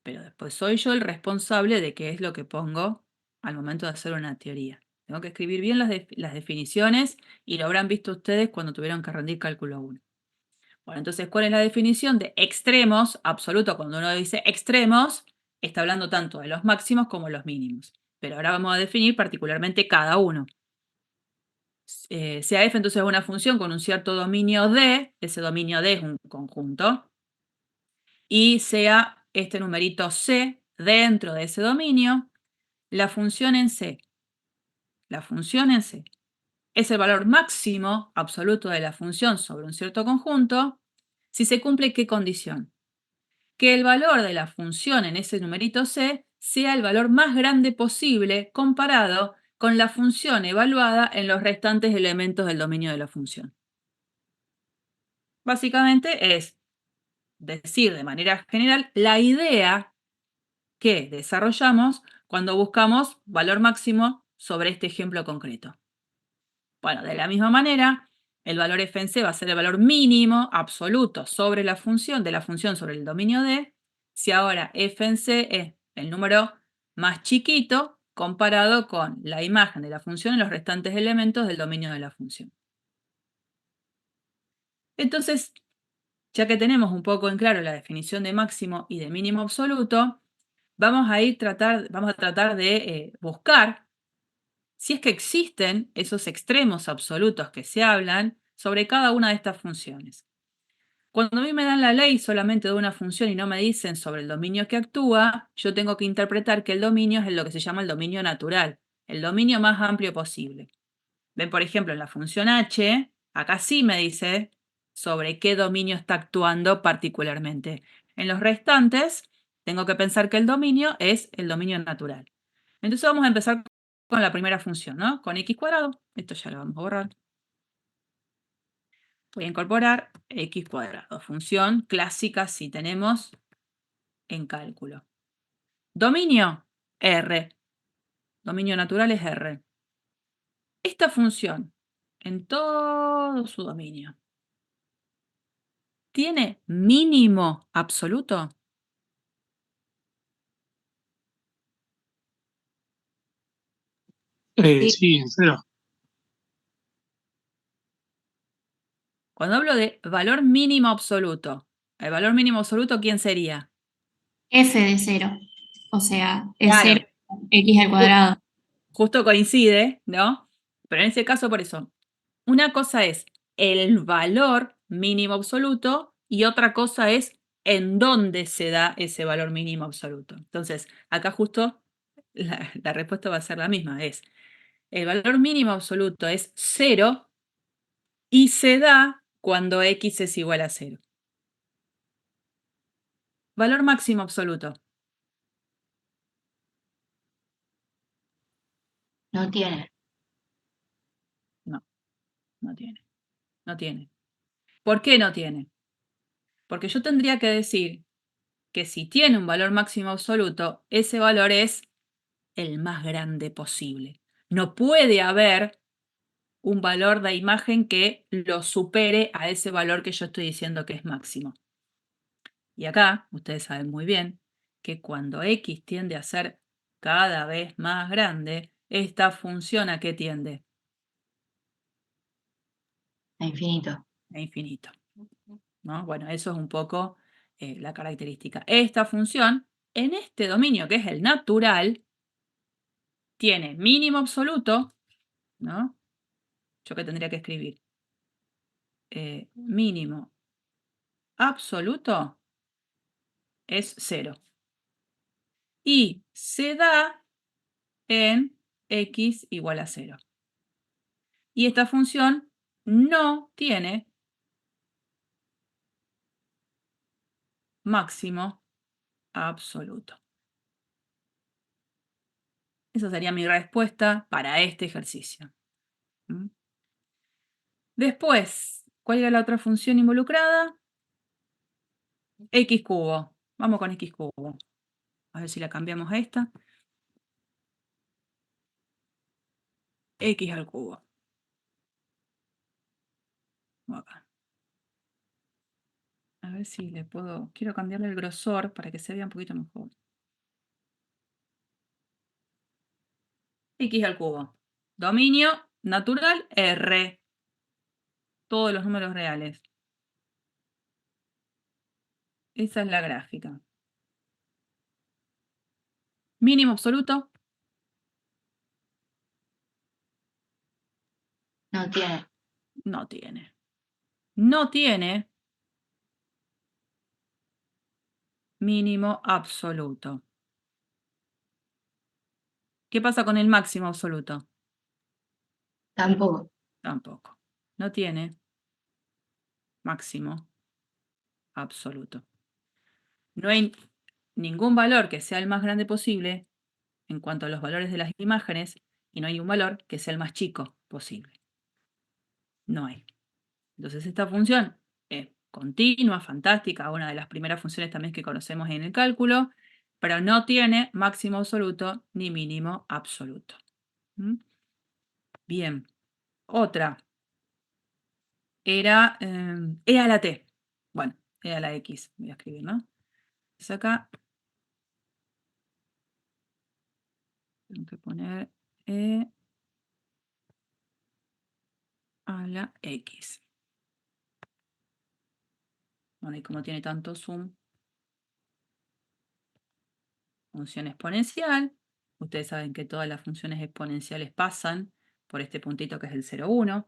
pero después soy yo el responsable de qué es lo que pongo al momento de hacer una teoría. Tengo que escribir bien las definiciones y lo habrán visto ustedes cuando tuvieron que rendir cálculo 1. Bueno, entonces, ¿cuál es la definición de extremos absoluto? Cuando uno dice extremos, está hablando tanto de los máximos como los mínimos. Pero ahora vamos a definir particularmente cada uno. Sea f entonces una función con un cierto dominio D, ese dominio D es un conjunto, y sea este numerito C dentro de ese dominio, la función en C. La función en C es el valor máximo absoluto de la función sobre un cierto conjunto si se cumple ¿qué condición? Que el valor de la función en ese numerito C sea el valor más grande posible comparado con la función evaluada en los restantes elementos del dominio de la función. Básicamente es decir de manera general la idea que desarrollamos cuando buscamos valor máximo sobre este ejemplo concreto. Bueno, de la misma manera, el valor f en C va a ser el valor mínimo absoluto sobre la función, de la función sobre el dominio D, si ahora f en C es el número más chiquito comparado con la imagen de la función en los restantes elementos del dominio de la función. Entonces, ya que tenemos un poco en claro la definición de máximo y de mínimo absoluto, vamos a tratar de buscar si es que existen esos extremos absolutos que se hablan sobre cada una de estas funciones. Cuando a mí me dan la ley solamente de una función y no me dicen sobre el dominio que actúa, yo tengo que interpretar que el dominio es lo que se llama el dominio natural, el dominio más amplio posible. Ven, por ejemplo, en la función h, acá sí me dice sobre qué dominio está actuando particularmente. En los restantes, tengo que pensar que el dominio es el dominio natural. Entonces vamos a empezar con la primera función, ¿no? Con x cuadrado. Esto ya lo vamos a borrar. Voy a incorporar x cuadrado. Función clásica si tenemos en cálculo. Dominio, R. Dominio natural es R. Esta función, en todo su dominio, ¿tiene mínimo absoluto? Sí. Sí, en cero. Cuando hablo de valor mínimo absoluto, ¿el valor mínimo absoluto quién sería? F de 0. O sea, es Claro. 0, x al cuadrado. Justo coincide, ¿no? Pero en ese caso, por eso, una cosa es el valor mínimo absoluto y otra cosa es en dónde se da ese valor mínimo absoluto. Entonces, acá justo la respuesta va a ser la misma, es el valor mínimo absoluto es 0 y se da cuando x es igual a 0. Valor máximo absoluto. No tiene. No, no tiene. No tiene. ¿Por qué no tiene? Porque yo tendría que decir que si tiene un valor máximo absoluto, ese valor es el más grande posible. No puede haber un valor de imagen que lo supere a ese valor que yo estoy diciendo que es máximo. Y acá, ustedes saben muy bien que cuando x tiende a ser cada vez más grande, esta función ¿a qué tiende? A infinito. A infinito. ¿No? Bueno, eso es un poco la característica. Esta función, en este dominio que es el natural, tiene mínimo absoluto, ¿no? ¿Yo qué tendría que escribir? Mínimo absoluto es 0. Y se da en x igual a 0. Y esta función no tiene máximo absoluto. Esa sería mi respuesta para este ejercicio. ¿Mm? Después, ¿cuál era la otra función involucrada? X cubo. Vamos con X cubo. A ver si la cambiamos a esta. X al cubo. Acá. A ver si le puedo... Quiero cambiarle el grosor para que se vea un poquito mejor. X al cubo. Dominio natural R. Todos los números reales. Esa es la gráfica. Mínimo absoluto. No tiene. No tiene. No tiene mínimo absoluto. ¿Qué pasa con el máximo absoluto? Tampoco. Tampoco. No tiene máximo absoluto. No hay ningún valor que sea el más grande posible en cuanto a los valores de las imágenes y no hay un valor que sea el más chico posible. No hay. Entonces esta función es continua, fantástica, una de las primeras funciones también que conocemos en el cálculo, pero no tiene máximo absoluto ni mínimo absoluto. ¿Mm? Bien. Otra era e a la t. Bueno, e a la x, voy a escribir, ¿no? Es acá. Tengo que poner e a la x. Bueno, y como tiene tanto zoom, función exponencial. Ustedes saben que todas las funciones exponenciales pasan por este puntito que es el 0,1.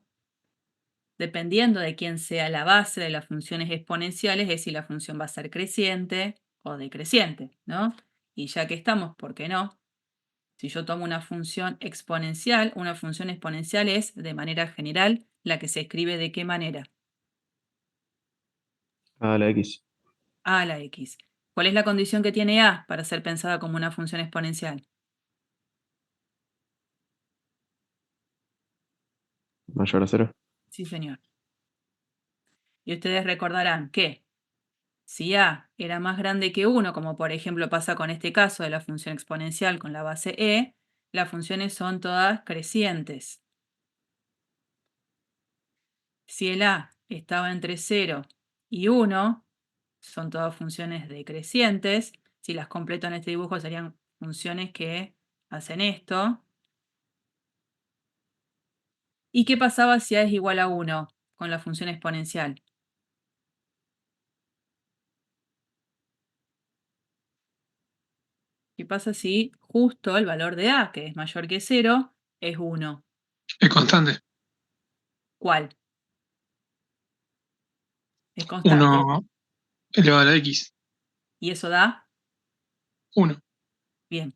Dependiendo de quién sea la base de las funciones exponenciales, es si la función va a ser creciente o decreciente, ¿no? Y ya que estamos, ¿por qué no? Si yo tomo una función exponencial es, de manera general, la que se escribe ¿de qué manera? A la X, A a la x. ¿Cuál es la condición que tiene a para ser pensada como una función exponencial? mayor a cero. Sí, señor. Y ustedes recordarán que si a era más grande que 1, como por ejemplo pasa con este caso de la función exponencial con la base e, las funciones son todas crecientes. Si el a estaba entre 0 y 1 son todas funciones decrecientes. Si las completo en este dibujo serían funciones que hacen esto. ¿Y qué pasaba si A es igual a 1 con la función exponencial? ¿Qué pasa si justo el valor de A, que es mayor que 0, es 1? Es constante. ¿Cuál? Es constante. 1 elevado a la x. ¿Y eso da? 1. Bien.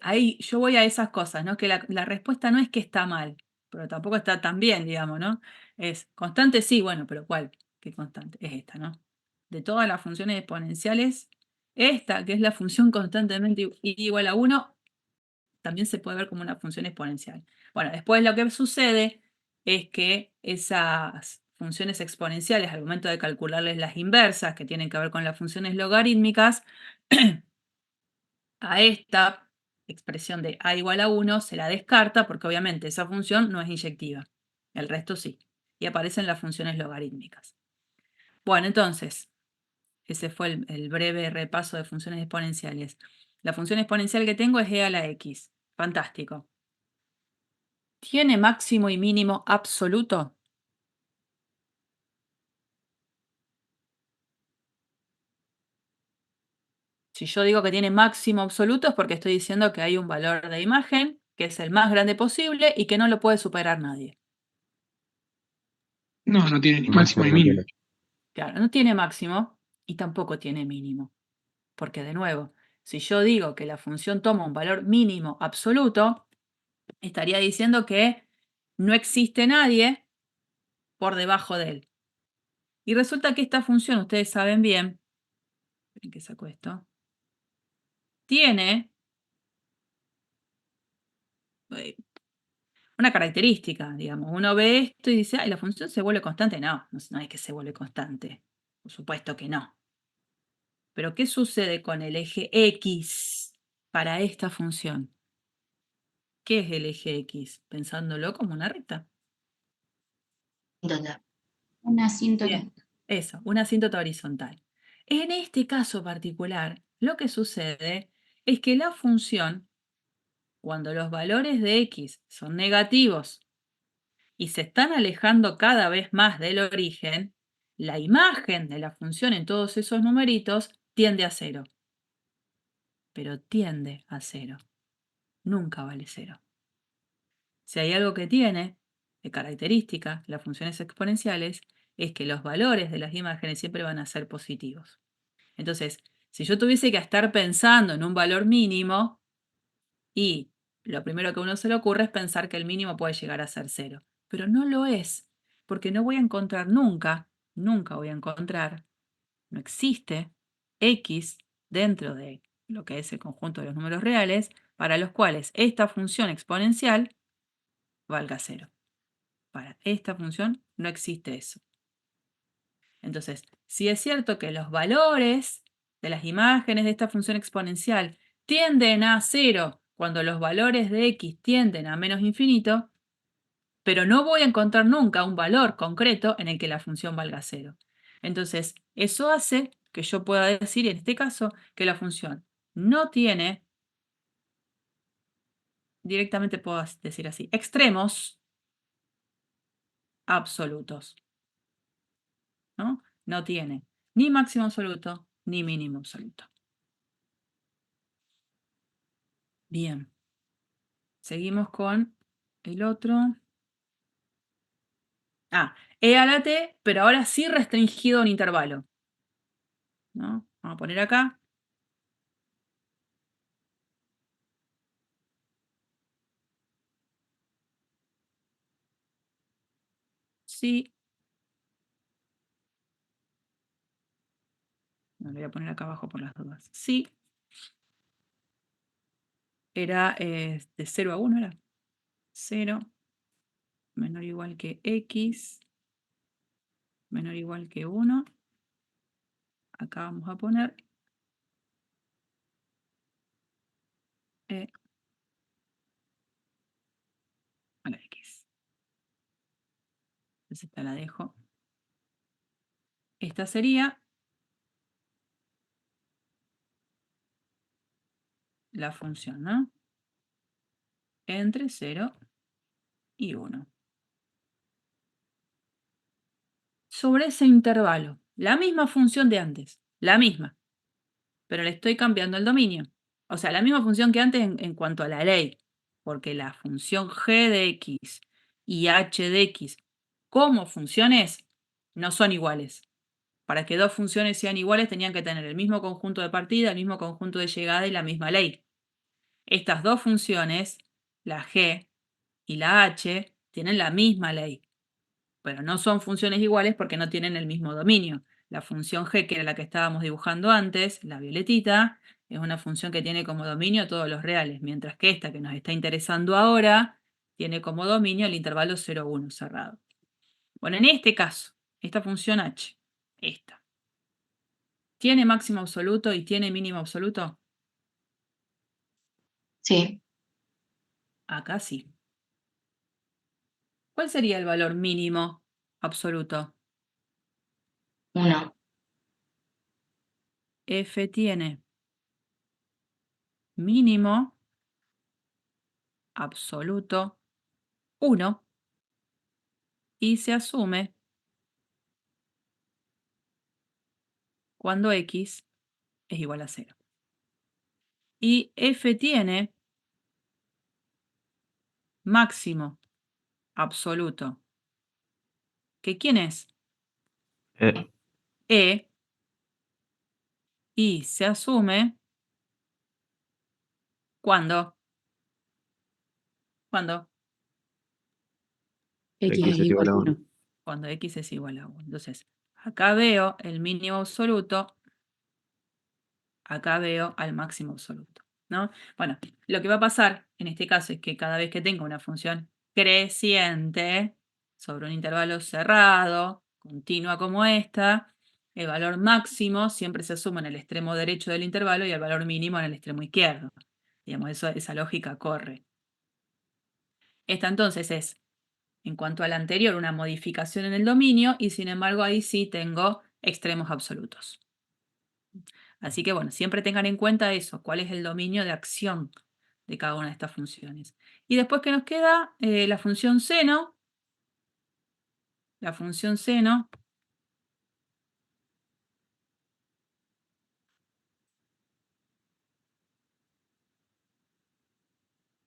Ahí yo voy a esas cosas, ¿no? Que la respuesta no es que está mal, pero tampoco está tan bien, digamos, ¿no? Es constante, sí, bueno, pero ¿cuál? ¿Qué constante? Es esta, ¿no? De todas las funciones exponenciales, esta, que es la función constantemente igual a 1, también se puede ver como una función exponencial. Bueno, después lo que sucede es que esas funciones exponenciales, al momento de calcularles las inversas, que tienen que ver con las funciones logarítmicas, a esta expresión de a igual a 1 se la descarta porque obviamente esa función no es inyectiva. El resto sí. Y aparecen las funciones logarítmicas. Bueno, entonces, ese fue el breve repaso de funciones exponenciales. La función exponencial que tengo es e a la x. Fantástico. ¿Tiene máximo y mínimo absoluto? Si yo digo que tiene máximo absoluto es porque estoy diciendo que hay un valor de imagen que es el más grande posible y que no lo puede superar nadie. No, no tiene ni máximo Máximo ni no mínimo. tiene. Claro, no tiene máximo y tampoco tiene mínimo. Porque de nuevo, si yo digo que la función toma un valor mínimo absoluto, estaría diciendo que no existe nadie por debajo de él. Y resulta que esta función, ustedes saben bien, ¿en qué saco esto? Tiene eh, una característica, digamos. Uno ve esto y dice, ay, la función se vuelve constante. No, no es que se vuelve constante. Por supuesto que no. Pero ¿qué sucede con el eje X para esta función? ¿Qué es el eje X? Pensándolo como una recta. Asíntota. Una asíntota. Bien, eso, una asíntota horizontal. En este caso particular, lo que sucede es que la función, cuando los valores de x son negativos y se están alejando cada vez más del origen, la imagen de la función en todos esos numeritos tiende a cero. Pero tiende a cero. Nunca vale cero. Si hay algo que tiene de característica las funciones exponenciales, es que los valores de las imágenes siempre van a ser positivos. Entonces, si yo tuviese que estar pensando en un valor mínimo, y lo primero que a uno se le ocurre es pensar que el mínimo puede llegar a ser cero. Pero no lo es, porque no voy a encontrar nunca voy a encontrar, no existe x dentro de lo que es el conjunto de los números reales, para los cuales esta función exponencial valga cero. Para esta función no existe eso. Entonces, si es cierto que los valores de las imágenes de esta función exponencial tienden a cero cuando los valores de x tienden a menos infinito, pero no voy a encontrar nunca un valor concreto en el que la función valga cero. Entonces, eso hace que yo pueda decir, en este caso, que la función no tiene, directamente puedo decir así, extremos absolutos, ¿no? No tiene ni máximo absoluto ni mínimo absoluto. Bien. Seguimos con el otro. E a la t, pero ahora sí restringido a un intervalo, ¿no? Vamos a poner acá. Sí. No, lo voy a poner acá abajo por las dudas. Sí. Era de 0 a 1, ¿era? 0 menor o igual que x menor o igual que 1. Acá vamos a poner e a la x. Entonces esta la dejo Esta sería la función, ¿no? Entre 0 y 1. Sobre ese intervalo, la misma función de antes, la misma, pero le estoy cambiando el dominio. O sea, la misma función que antes en cuanto a la ley, porque la función g de x y h de x como funciones no son iguales. Para que dos funciones sean iguales tenían que tener el mismo conjunto de partida, el mismo conjunto de llegada y la misma ley. Estas dos funciones, la g y la h, tienen la misma ley, pero no son funciones iguales porque no tienen el mismo dominio. La función g, que era la que estábamos dibujando antes, la violetita, es una función que tiene como dominio todos los reales, mientras que esta que nos está interesando ahora tiene como dominio el intervalo 0, 1 cerrado. Bueno, en este caso, esta función h, esta, ¿tiene máximo absoluto y tiene mínimo absoluto? Sí. Acá sí. ¿Cuál sería el valor mínimo absoluto? 1. F tiene mínimo absoluto 1 y se asume cuando x es igual a 0. Y f tiene máximo absoluto. ¿Que quién es? E. E. Y se asume cuando. ¿Cuándo? X X es igual a 1. Cuando x es igual a 1. Entonces, acá veo el mínimo absoluto, acá veo al máximo absoluto, ¿no? Bueno, lo que va a pasar en este caso es que cada vez que tenga una función creciente sobre un intervalo cerrado, continua como esta, el valor máximo siempre se asume en el extremo derecho del intervalo y el valor mínimo en el extremo izquierdo. Digamos, esa lógica corre. Esta entonces es, en cuanto a la anterior, una modificación en el dominio y sin embargo ahí sí tengo extremos absolutos. Así que bueno, siempre tengan en cuenta eso, cuál es el dominio de acción de cada una de estas funciones. Y después que nos queda la función seno. La función seno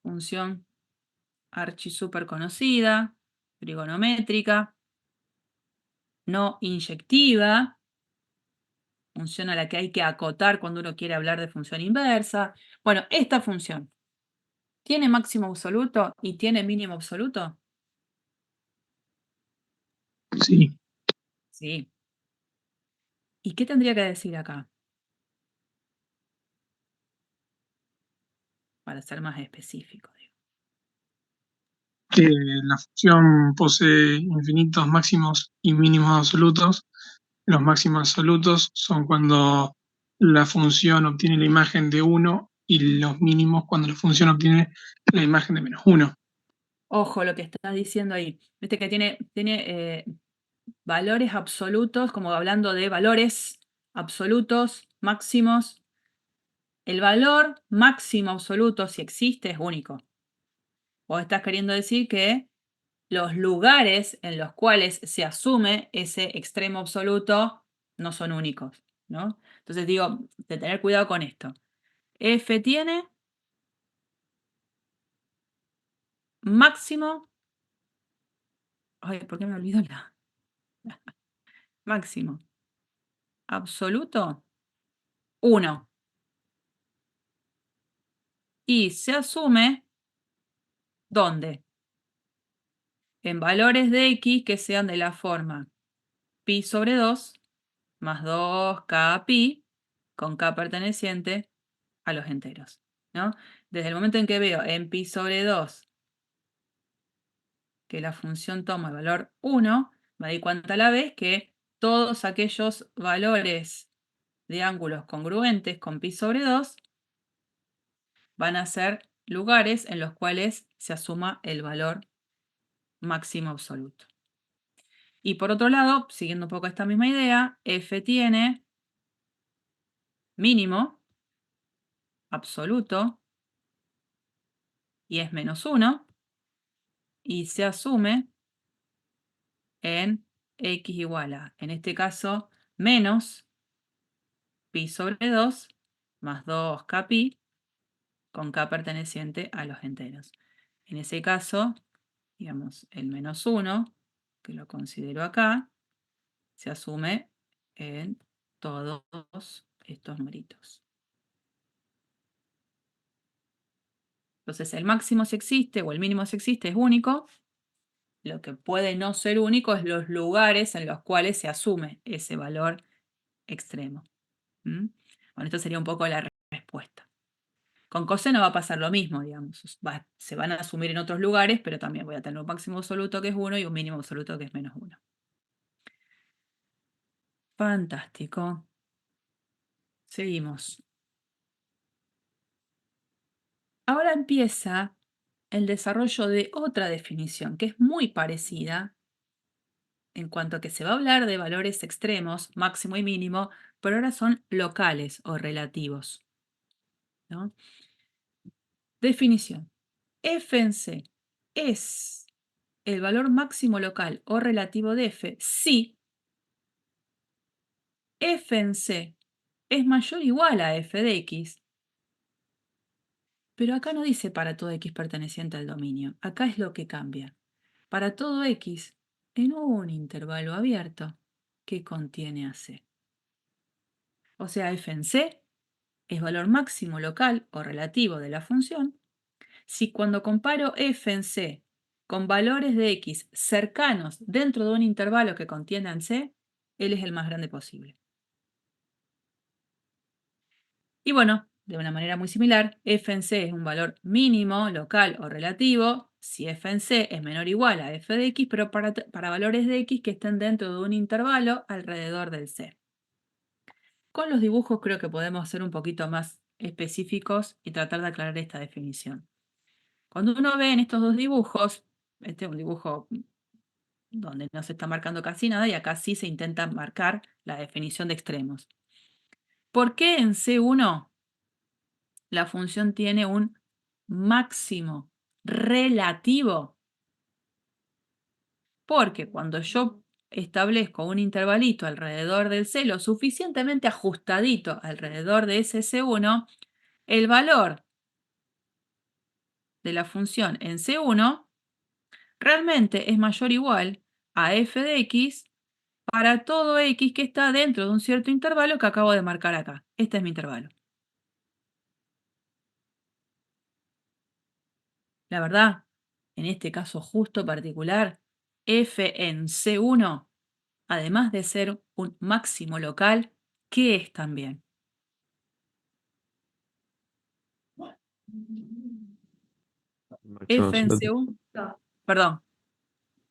función archi super conocida, trigonométrica, no inyectiva, función a la que hay que acotar cuando uno quiere hablar de función inversa. Bueno, esta función, ¿tiene máximo absoluto y tiene mínimo absoluto? Sí. Sí. ¿Y qué tendría que decir acá? Para ser más específico. Que la función posee infinitos máximos y mínimos absolutos. Los máximos absolutos son cuando la función obtiene la imagen de 1 y los mínimos cuando la función obtiene la imagen de -1. Ojo lo que estás diciendo ahí. Viste que tiene valores absolutos, como hablando de valores absolutos, máximos. El valor máximo absoluto, si existe, es único. Vos estás queriendo decir que los lugares en los cuales se asume ese extremo absoluto no son únicos, ¿no? Entonces digo, de tener cuidado con esto. F tiene máximo. Ay, ¿por qué me olvido la? Máximo absoluto 1. Y se asume, ¿dónde? En valores de x que sean de la forma pi sobre 2 más 2k pi, con k perteneciente a los enteros, ¿no? Desde el momento en que veo en pi sobre 2 que la función toma el valor 1, me doy cuenta a la vez que todos aquellos valores de ángulos congruentes con pi sobre 2 van a ser lugares en los cuales se asuma el valor máximo absoluto. Y por otro lado, siguiendo un poco esta misma idea, f tiene mínimo absoluto y es -1 y se asume en x igual a, en este caso, menos pi sobre 2 más 2k pi con k perteneciente a los enteros. En ese caso, digamos, el -1, que lo considero acá, se asume en todos estos numeritos. Entonces, el máximo si existe o el mínimo si existe es único. Lo que puede no ser único es los lugares en los cuales se asume ese valor extremo. ¿Mm? Bueno, esto sería un poco la respuesta. Con coseno va a pasar lo mismo, digamos. Se van a asumir en otros lugares, pero también voy a tener un máximo absoluto que es 1 y un mínimo absoluto que es -1. Fantástico. Seguimos. Ahora empieza el desarrollo de otra definición que es muy parecida en cuanto a que se va a hablar de valores extremos, máximo y mínimo, pero ahora son locales o relativos, ¿no? Definición. F en C es el valor máximo local o relativo de f si f en C es mayor o igual a f de x, pero acá no dice para todo x perteneciente al dominio. Acá es lo que cambia. Para todo x en un intervalo abierto que contiene a C. O sea, f en C es valor máximo local o relativo de la función si cuando comparo f en C con valores de x cercanos dentro de un intervalo que contiene C, él es el más grande posible. Y bueno, de una manera muy similar, f en C es un valor mínimo, local o relativo si f en C es menor o igual a f de x, pero para valores de x que estén dentro de un intervalo alrededor del C. Con los dibujos creo que podemos ser un poquito más específicos y tratar de aclarar esta definición. Cuando uno ve en estos dos dibujos, este es un dibujo donde no se está marcando casi nada y acá sí se intenta marcar la definición de extremos. ¿Por qué en C1 la función tiene un máximo relativo? Porque cuando yo establezco un intervalito alrededor del C, lo suficientemente ajustadito alrededor de ese C1, el valor de la función en C1 realmente es mayor o igual a f de x para todo x que está dentro de un cierto intervalo que acabo de marcar acá. Este es mi intervalo. La verdad, en este caso justo particular, f en C1, además de ser un máximo local, ¿qué es también? Máximo F en absoluto. C1, perdón,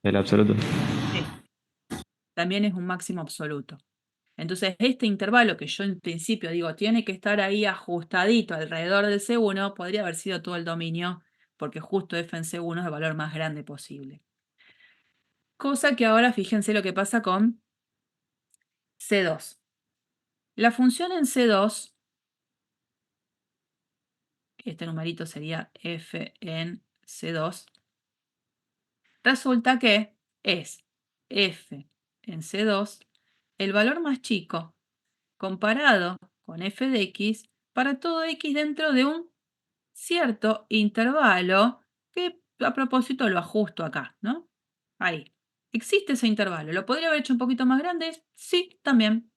El absoluto. sí, también es un máximo absoluto. Entonces, este intervalo que yo en principio digo tiene que estar ahí ajustadito alrededor del C1, podría haber sido todo el dominio, porque justo f en C1 es el valor más grande posible. Cosa que ahora fíjense lo que pasa con C2. La función en C2, este numerito sería f en C2, resulta que es f en C2 el valor más chico comparado con f de x para todo x dentro de un cierto intervalo que a propósito lo ajusto acá, ¿no? Ahí. ¿Existe ese intervalo? ¿Lo podría haber hecho un poquito más grande? Sí, también.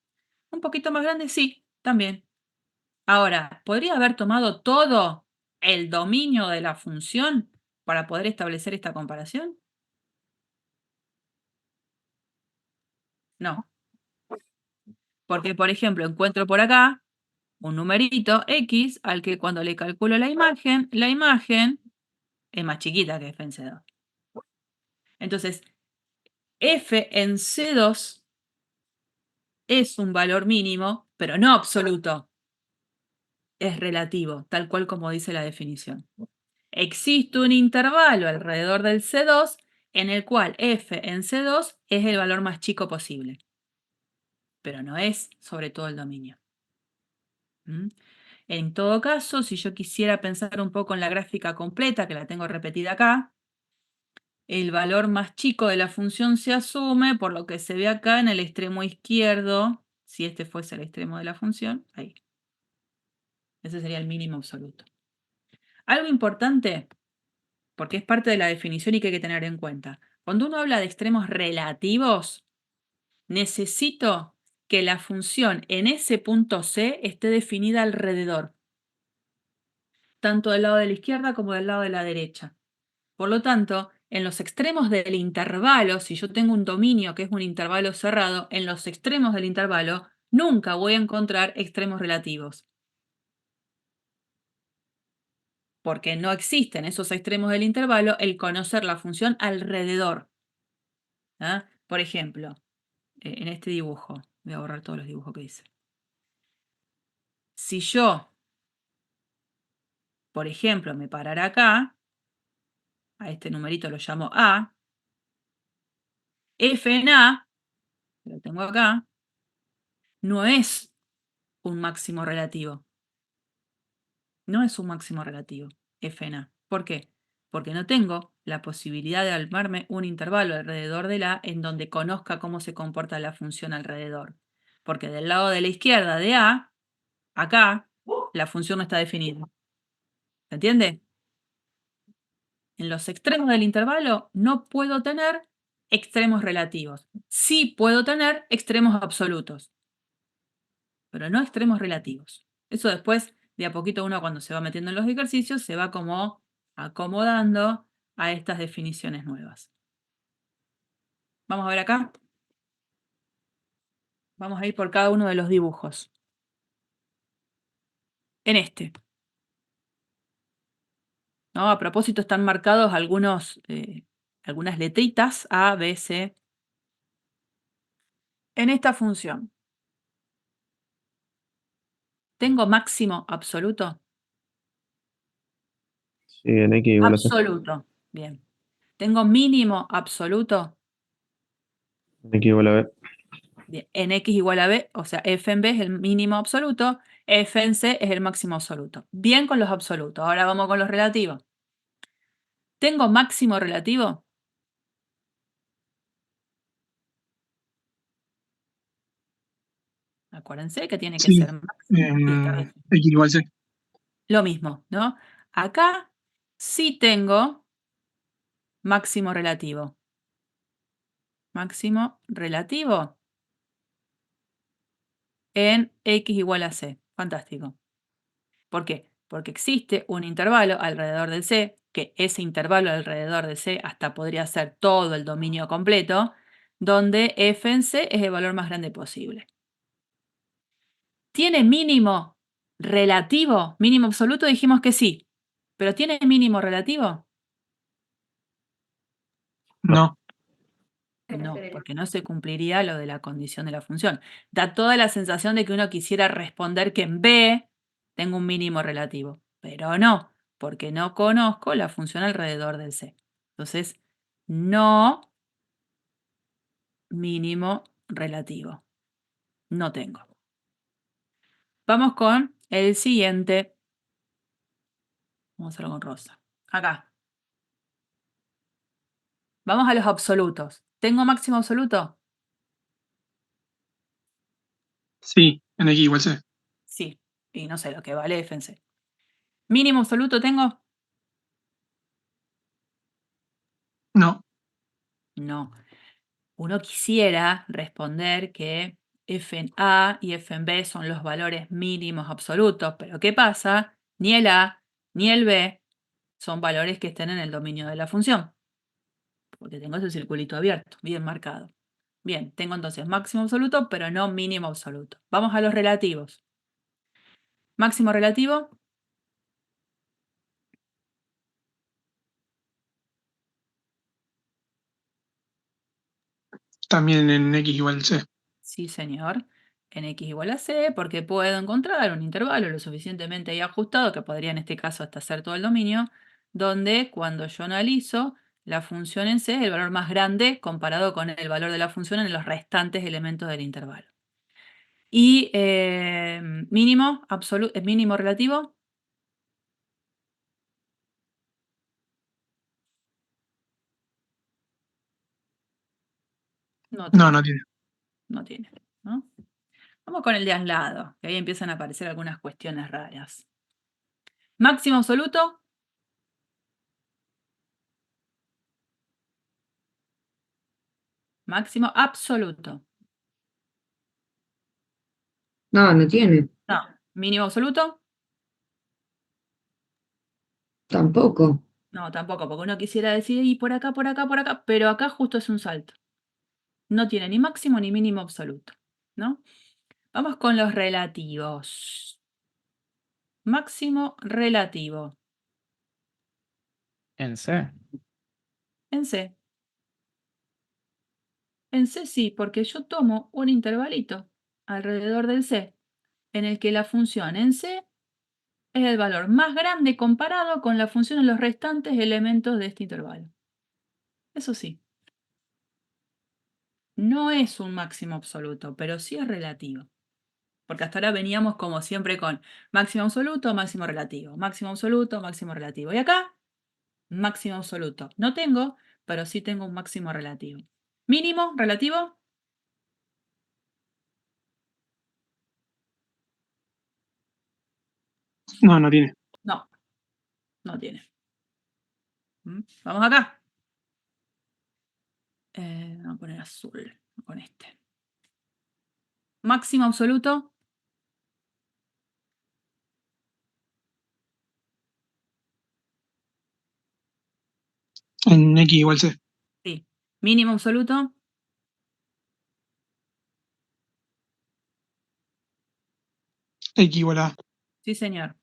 ¿Un poquito más grande? Sí, también. Ahora, ¿podría haber tomado todo el dominio de la función para poder establecer esta comparación? No. Porque, por ejemplo, encuentro por acá un numerito x al que cuando le calculo la imagen es más chiquita que f en C2. Entonces, f en C2 es un valor mínimo, pero no absoluto. Es relativo, tal cual como dice la definición. Existe un intervalo alrededor del C2 en el cual f en C2 es el valor más chico posible, pero no es sobre todo el dominio. ¿Mm? En todo caso, si yo quisiera pensar un poco en la gráfica completa, que la tengo repetida acá, el valor más chico de la función se asume por lo que se ve acá en el extremo izquierdo, si este fuese el extremo de la función, ahí. Ese sería el mínimo absoluto. Algo importante, porque es parte de la definición y que hay que tener en cuenta. Cuando uno habla de extremos relativos, necesito que la función en ese punto C esté definida alrededor, tanto del lado de la izquierda como del lado de la derecha. Por lo tanto, en los extremos del intervalo, si yo tengo un dominio que es un intervalo cerrado, en los extremos del intervalo nunca voy a encontrar extremos relativos. Porque no existen esos extremos del intervalo el conocer la función alrededor. ¿Ah? Por ejemplo, en este dibujo, voy a borrar todos los dibujos que hice. Si yo, por ejemplo, me parara acá, a este numerito lo llamo A, f en A, lo tengo acá, no es un máximo relativo. No es un máximo relativo, f en A. ¿Por qué? Porque no tengo la posibilidad de armarme un intervalo alrededor de la en donde conozca cómo se comporta la función alrededor. Porque del lado de la izquierda de A, acá, la función no está definida. ¿Se entiende? En los extremos del intervalo no puedo tener extremos relativos. Sí puedo tener extremos absolutos, pero no extremos relativos. Eso después, de a poquito uno cuando se va metiendo en los ejercicios, se va como acomodando a estas definiciones nuevas. Vamos a ver acá. Vamos a ir por cada uno de los dibujos. En este. ¿No? A propósito, están marcados algunas letritas A, B, C. En esta función, ¿tengo máximo absoluto? Sí, en X igual a C. Absoluto. Bien. ¿Tengo mínimo absoluto? En X igual a B. Bien. En X igual a B, o sea, F en B es el mínimo absoluto, F en C es el máximo absoluto. Bien con los absolutos. Ahora vamos con los relativos. ¿Tengo máximo relativo? Acuérdense que tiene que Sí, ser máximo y estar definido. X igual C. Lo mismo, ¿no? Acá sí tengo máximo relativo. Máximo relativo en X igual a C. Fantástico. ¿Por qué? Porque existe un intervalo alrededor de C, que ese intervalo alrededor de C hasta podría ser todo el dominio completo, donde f en C es el valor más grande posible. ¿Tiene mínimo relativo? Mínimo absoluto dijimos que sí, pero ¿tiene mínimo relativo? No. No, porque no se cumpliría lo de la condición de la función. Da toda la sensación de que uno quisiera responder que en B tengo un mínimo relativo, pero no, porque no conozco la función alrededor del C. Entonces, no mínimo relativo. No tengo. Vamos con el siguiente. Vamos a hacerlo con rosa. Acá. Vamos a los absolutos. ¿Tengo máximo absoluto? Sí, en X igual C. Sí. Y no sé lo que vale f en C. ¿Mínimo absoluto tengo? No. No. Uno quisiera responder que f en A y f en B son los valores mínimos absolutos, pero ¿qué pasa? Ni el A ni el B son valores que estén en el dominio de la función, porque tengo ese circulito abierto, bien marcado. Bien, tengo entonces máximo absoluto, pero no mínimo absoluto. Vamos a los relativos. Máximo relativo, También en X igual C. sí señor, en X igual a C, porque puedo encontrar un intervalo lo suficientemente ahí ajustado, que podría en este caso hasta ser todo el dominio, donde cuando yo analizo la función en C es el valor más grande comparado con el valor de la función en los restantes elementos del intervalo. Y mínimo absoluto, mínimo relativo. No tiene. No, no tiene. No tiene, ¿no? Vamos con el de al lado, que ahí empiezan a aparecer algunas cuestiones raras. Máximo absoluto. Máximo absoluto. No, no tiene. No. Mínimo absoluto. Tampoco. No, tampoco, porque uno quisiera decir, y por acá, por acá, por acá, pero acá justo es un salto. No tiene ni máximo ni mínimo absoluto, ¿no? Vamos con los relativos. Máximo relativo. En C. En C. En C sí, porque yo tomo un intervalito alrededor del C, en el que la función en C es el valor más grande comparado con la función en los restantes elementos de este intervalo. Eso sí. No es un máximo absoluto, pero sí es relativo. Porque hasta ahora veníamos como siempre con máximo absoluto, máximo relativo, máximo absoluto, máximo relativo. Y acá, máximo absoluto. No tengo, pero sí tengo un máximo relativo. Mínimo relativo. No, no tiene. No, no tiene. Vamos acá. Vamos a poner azul con este. Máximo absoluto. En X igual C. Sí. Mínimo absoluto. X igual a A. Sí, señor.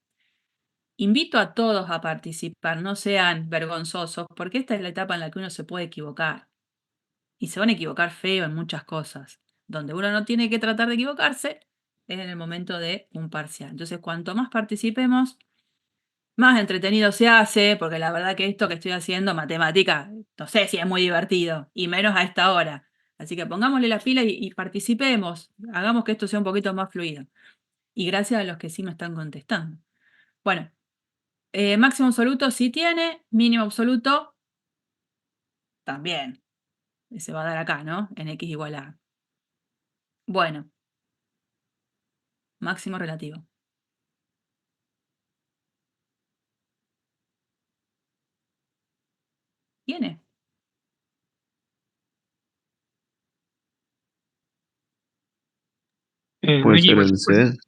Invito a todos a participar, no sean vergonzosos, porque esta es la etapa en la que uno se puede equivocar. Y se van a equivocar feo en muchas cosas. Donde uno no tiene que tratar de equivocarse es en el momento de un parcial. Entonces, cuanto más participemos, más entretenido se hace, porque la verdad que esto que estoy haciendo, matemática, no sé si es muy divertido, y menos a esta hora. Así que pongámosle la pila y participemos, hagamos que esto sea un poquito más fluido. Y gracias a los que sí me están contestando. Bueno, máximo absoluto sí tiene, mínimo absoluto también. Se va a dar acá, ¿no? En X igual a. Bueno, máximo relativo. ¿Tiene? En Puede X ser igual en C. C.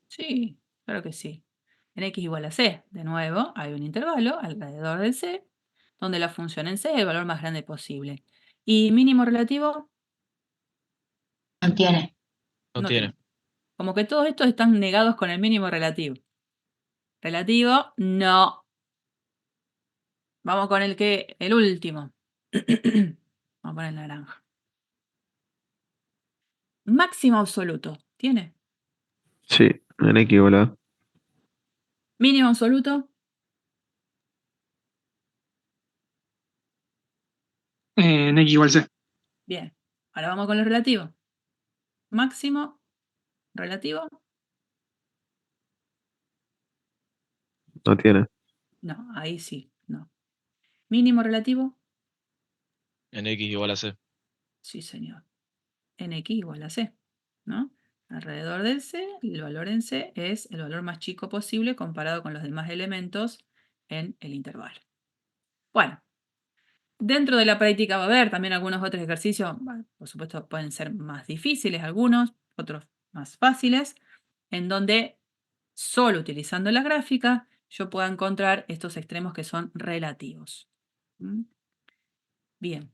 Sí, claro que sí. En X igual a C. De nuevo, hay un intervalo alrededor del C, donde la función en C es el valor más grande posible. ¿Y mínimo relativo? No tiene. No No tiene. tiene. Como que todos estos están negados con el mínimo relativo. Relativo, no. Vamos con el último. Vamos a poner el naranja. Máximo absoluto. ¿Tiene? Sí, en X igual a A. Mínimo absoluto. En X igual C. Bien. Ahora vamos con lo relativo. Máximo relativo. No tiene. No, ahí sí, no. Mínimo relativo. En X igual a C. Sí, señor. En X igual a C, ¿no? Alrededor del C, el valor en C es el valor más chico posible comparado con los demás elementos en el intervalo. Bueno, dentro de la práctica va a haber también algunos otros ejercicios, bueno, por supuesto pueden ser más difíciles algunos, otros más fáciles, en donde solo utilizando la gráfica yo pueda encontrar estos extremos que son relativos. ¿Mm? Bien.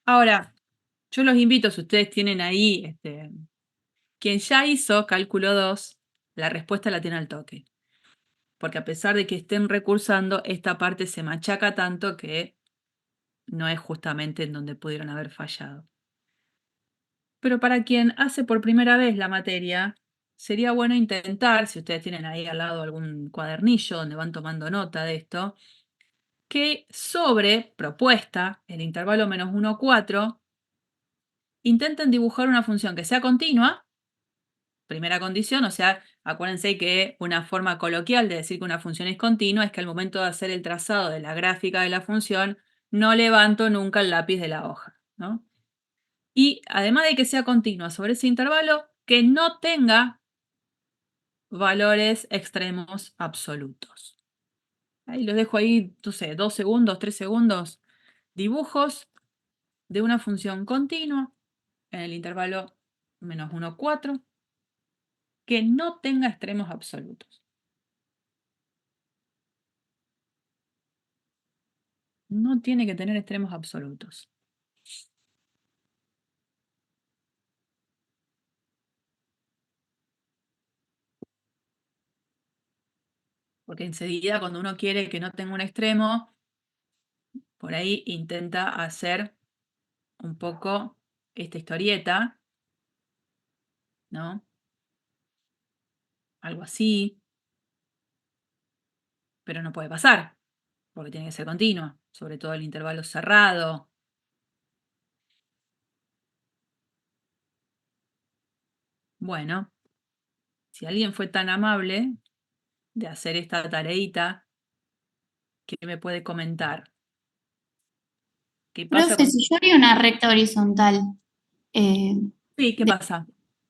Ahora, yo los invito, si ustedes tienen ahí, quien ya hizo cálculo 2, la respuesta la tiene al toque. Porque a pesar de que estén recursando, esta parte se machaca tanto que no es justamente en donde pudieron haber fallado. Pero para quien hace por primera vez la materia, sería bueno intentar, si ustedes tienen ahí al lado algún cuadernillo donde van tomando nota de esto, que sobre propuesta, el intervalo menos 1, 4, intenten dibujar una función que sea continua, primera condición, o sea, acuérdense que una forma coloquial de decir que una función es continua es que al momento de hacer el trazado de la gráfica de la función, no levanto nunca el lápiz de la hoja, ¿no? Y además de que sea continua sobre ese intervalo, que no tenga valores extremos absolutos. Ahí los dejo ahí, no sé, 2 segundos, 3 segundos. Dibujos de una función continua en el intervalo menos 1, 4, que no tenga extremos absolutos. No tiene que tener extremos absolutos. Porque enseguida cuando uno quiere que no tenga un extremo, por ahí intenta hacer un poco esta historieta, ¿no? Algo así, pero no puede pasar, porque tiene que ser continuo, sobre todo el intervalo cerrado. Bueno, si alguien fue tan amable de hacer esta tareita, ¿qué me puede comentar? ¿Qué pasa Profe, con... si yo haría una recta horizontal, eh, Sí, ¿qué pasa?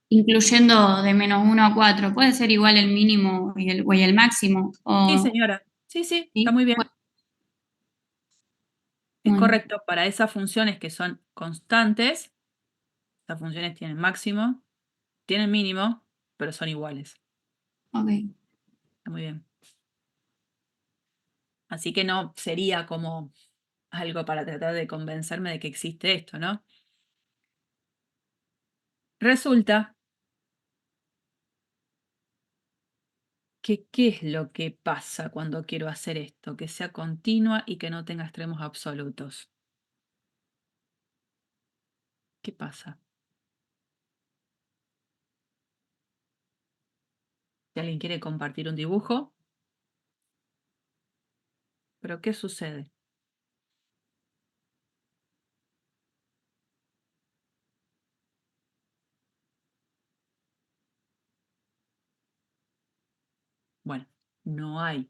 incluyendo de menos 1 a 4, ¿puede ser igual el mínimo y el máximo? Sí, O, señora. Sí, sí, está ¿sí? muy bien. Es Bueno, correcto para esas funciones que son constantes. Las funciones tienen máximo, tienen mínimo, pero son iguales. ok. Está muy bien. Así que no sería como algo para tratar de convencerme de que existe esto, ¿no? Resulta que, ¿qué es lo que pasa cuando quiero hacer esto? Que sea continua y que no tenga extremos absolutos. ¿Qué pasa? Si alguien quiere compartir un dibujo, ¿pero qué sucede? Bueno, no hay.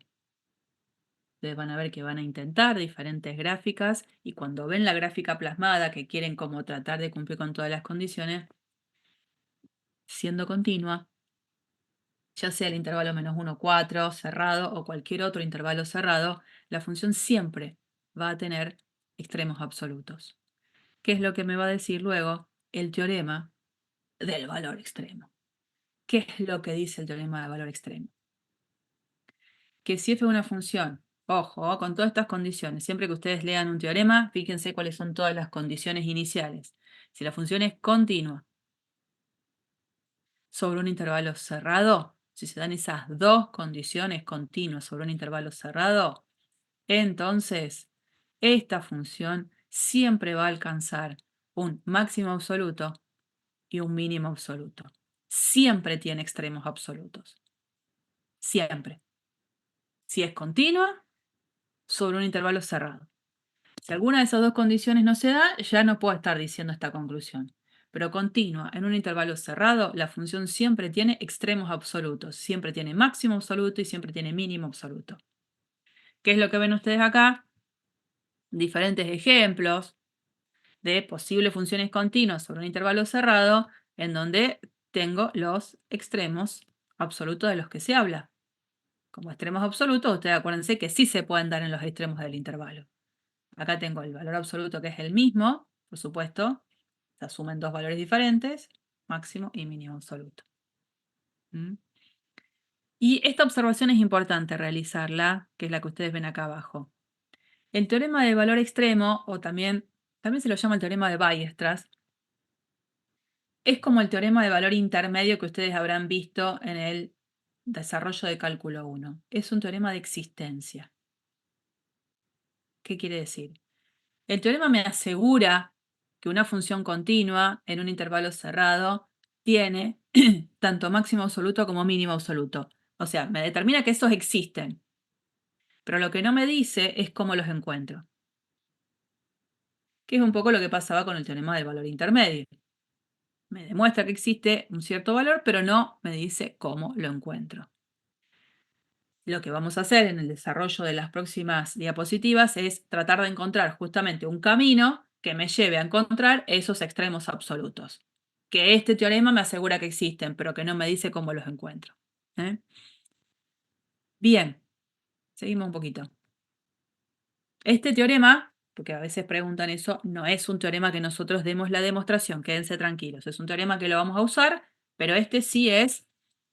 Ustedes van a ver que van a intentar diferentes gráficas y cuando ven la gráfica plasmada que quieren como tratar de cumplir con todas las condiciones, siendo continua, ya sea el intervalo menos 1, 4 cerrado o cualquier otro intervalo cerrado, la función siempre va a tener extremos absolutos. ¿Qué es lo que me va a decir luego el teorema del valor extremo? ¿Qué es lo que dice el teorema del valor extremo? Que si f es una función, ojo, con todas estas condiciones, siempre que ustedes lean un teorema, fíjense cuáles son todas las condiciones iniciales. Si la función es continua sobre un intervalo cerrado, si se dan esas dos condiciones continuas sobre un intervalo cerrado, entonces esta función siempre va a alcanzar un máximo absoluto y un mínimo absoluto. Siempre tiene extremos absolutos. Siempre. Si es continua, sobre un intervalo cerrado. Si alguna de esas dos condiciones no se da, ya no puedo estar diciendo esta conclusión. Pero continua en un intervalo cerrado, la función siempre tiene extremos absolutos. Siempre tiene máximo absoluto y siempre tiene mínimo absoluto. ¿Qué es lo que ven ustedes acá? Diferentes ejemplos de posibles funciones continuas sobre un intervalo cerrado en donde tengo los extremos absolutos de los que se habla. Como extremos absolutos, ustedes acuérdense que sí se pueden dar en los extremos del intervalo. Acá tengo el valor absoluto que es el mismo, por supuesto. Se asumen dos valores diferentes, máximo y mínimo absoluto. ¿Mm? Y esta observación es importante realizarla, que es la que ustedes ven acá abajo. El teorema del valor extremo, o también se lo llama el teorema de Weierstrass, es como el teorema de valor intermedio que ustedes habrán visto en el desarrollo de cálculo 1. Es un teorema de existencia. ¿Qué quiere decir? El teorema me asegura que una función continua en un intervalo cerrado tiene tanto máximo absoluto como mínimo absoluto. O sea, me determina que esos existen. Pero lo que no me dice es cómo los encuentro. Que es un poco lo que pasaba con el teorema del valor intermedio. Me demuestra que existe un cierto valor, pero no me dice cómo lo encuentro. Lo que vamos a hacer en el desarrollo de las próximas diapositivas es tratar de encontrar justamente un camino que me lleve a encontrar esos extremos absolutos. Que este teorema me asegura que existen, pero que no me dice cómo los encuentro. ¿Eh? Bien, seguimos un poquito. Este teorema, porque a veces preguntan eso, no es un teorema que nosotros demos la demostración, quédense tranquilos. Es un teorema que lo vamos a usar, pero este sí es,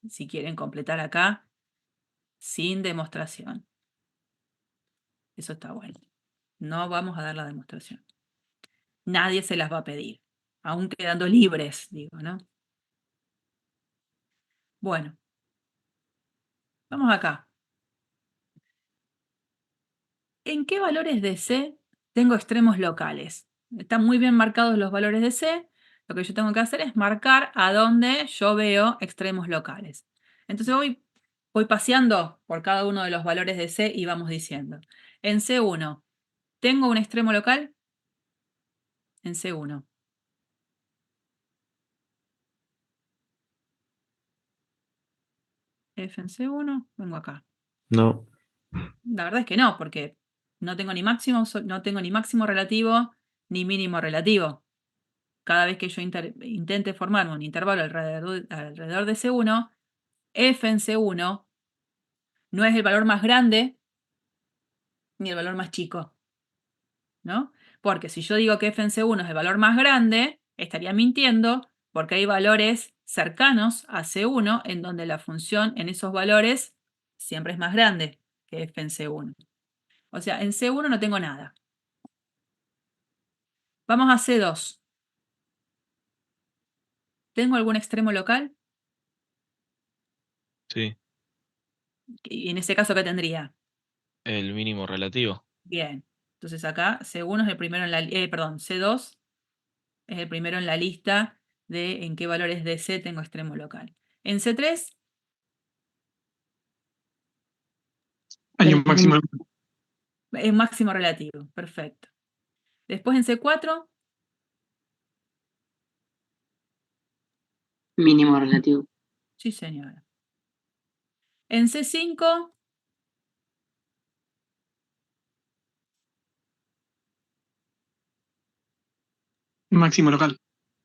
si quieren completar acá, sin demostración. Eso está bueno. No vamos a dar la demostración. Nadie se las va a pedir, aún quedando libres, digo, ¿no? Bueno, vamos acá. ¿En qué valores de C tengo extremos locales? Están muy bien marcados los valores de C. Lo que yo tengo que hacer es marcar a dónde yo veo extremos locales. Entonces voy paseando por cada uno de los valores de C y vamos diciendo. En C1, ¿tengo un extremo local? En C1. F en C1, vengo acá. No. La verdad es que no, porque no tengo ni máximo, no tengo ni máximo relativo ni mínimo relativo. Cada vez que yo intente formar un intervalo alrededor de C1, F en C1 no es el valor más grande ni el valor más chico, ¿no? Porque si yo digo que F en C1 es el valor más grande, estaría mintiendo porque hay valores cercanos a C1 en donde la función en esos valores siempre es más grande que F en C1. O sea, en C1 no tengo nada. Vamos a C2. ¿Tengo algún extremo local? Sí, Y en ese caso, ¿qué tendría? el mínimo relativo. Bien. Entonces acá C1 es el primero en la perdón, C2 es el primero en la lista de en qué valores de C tengo extremo local. En C3 Hay un máximo. es máximo relativo. Perfecto. Después en C4, Mínimo relativo. sí señora. En C5, Máximo local.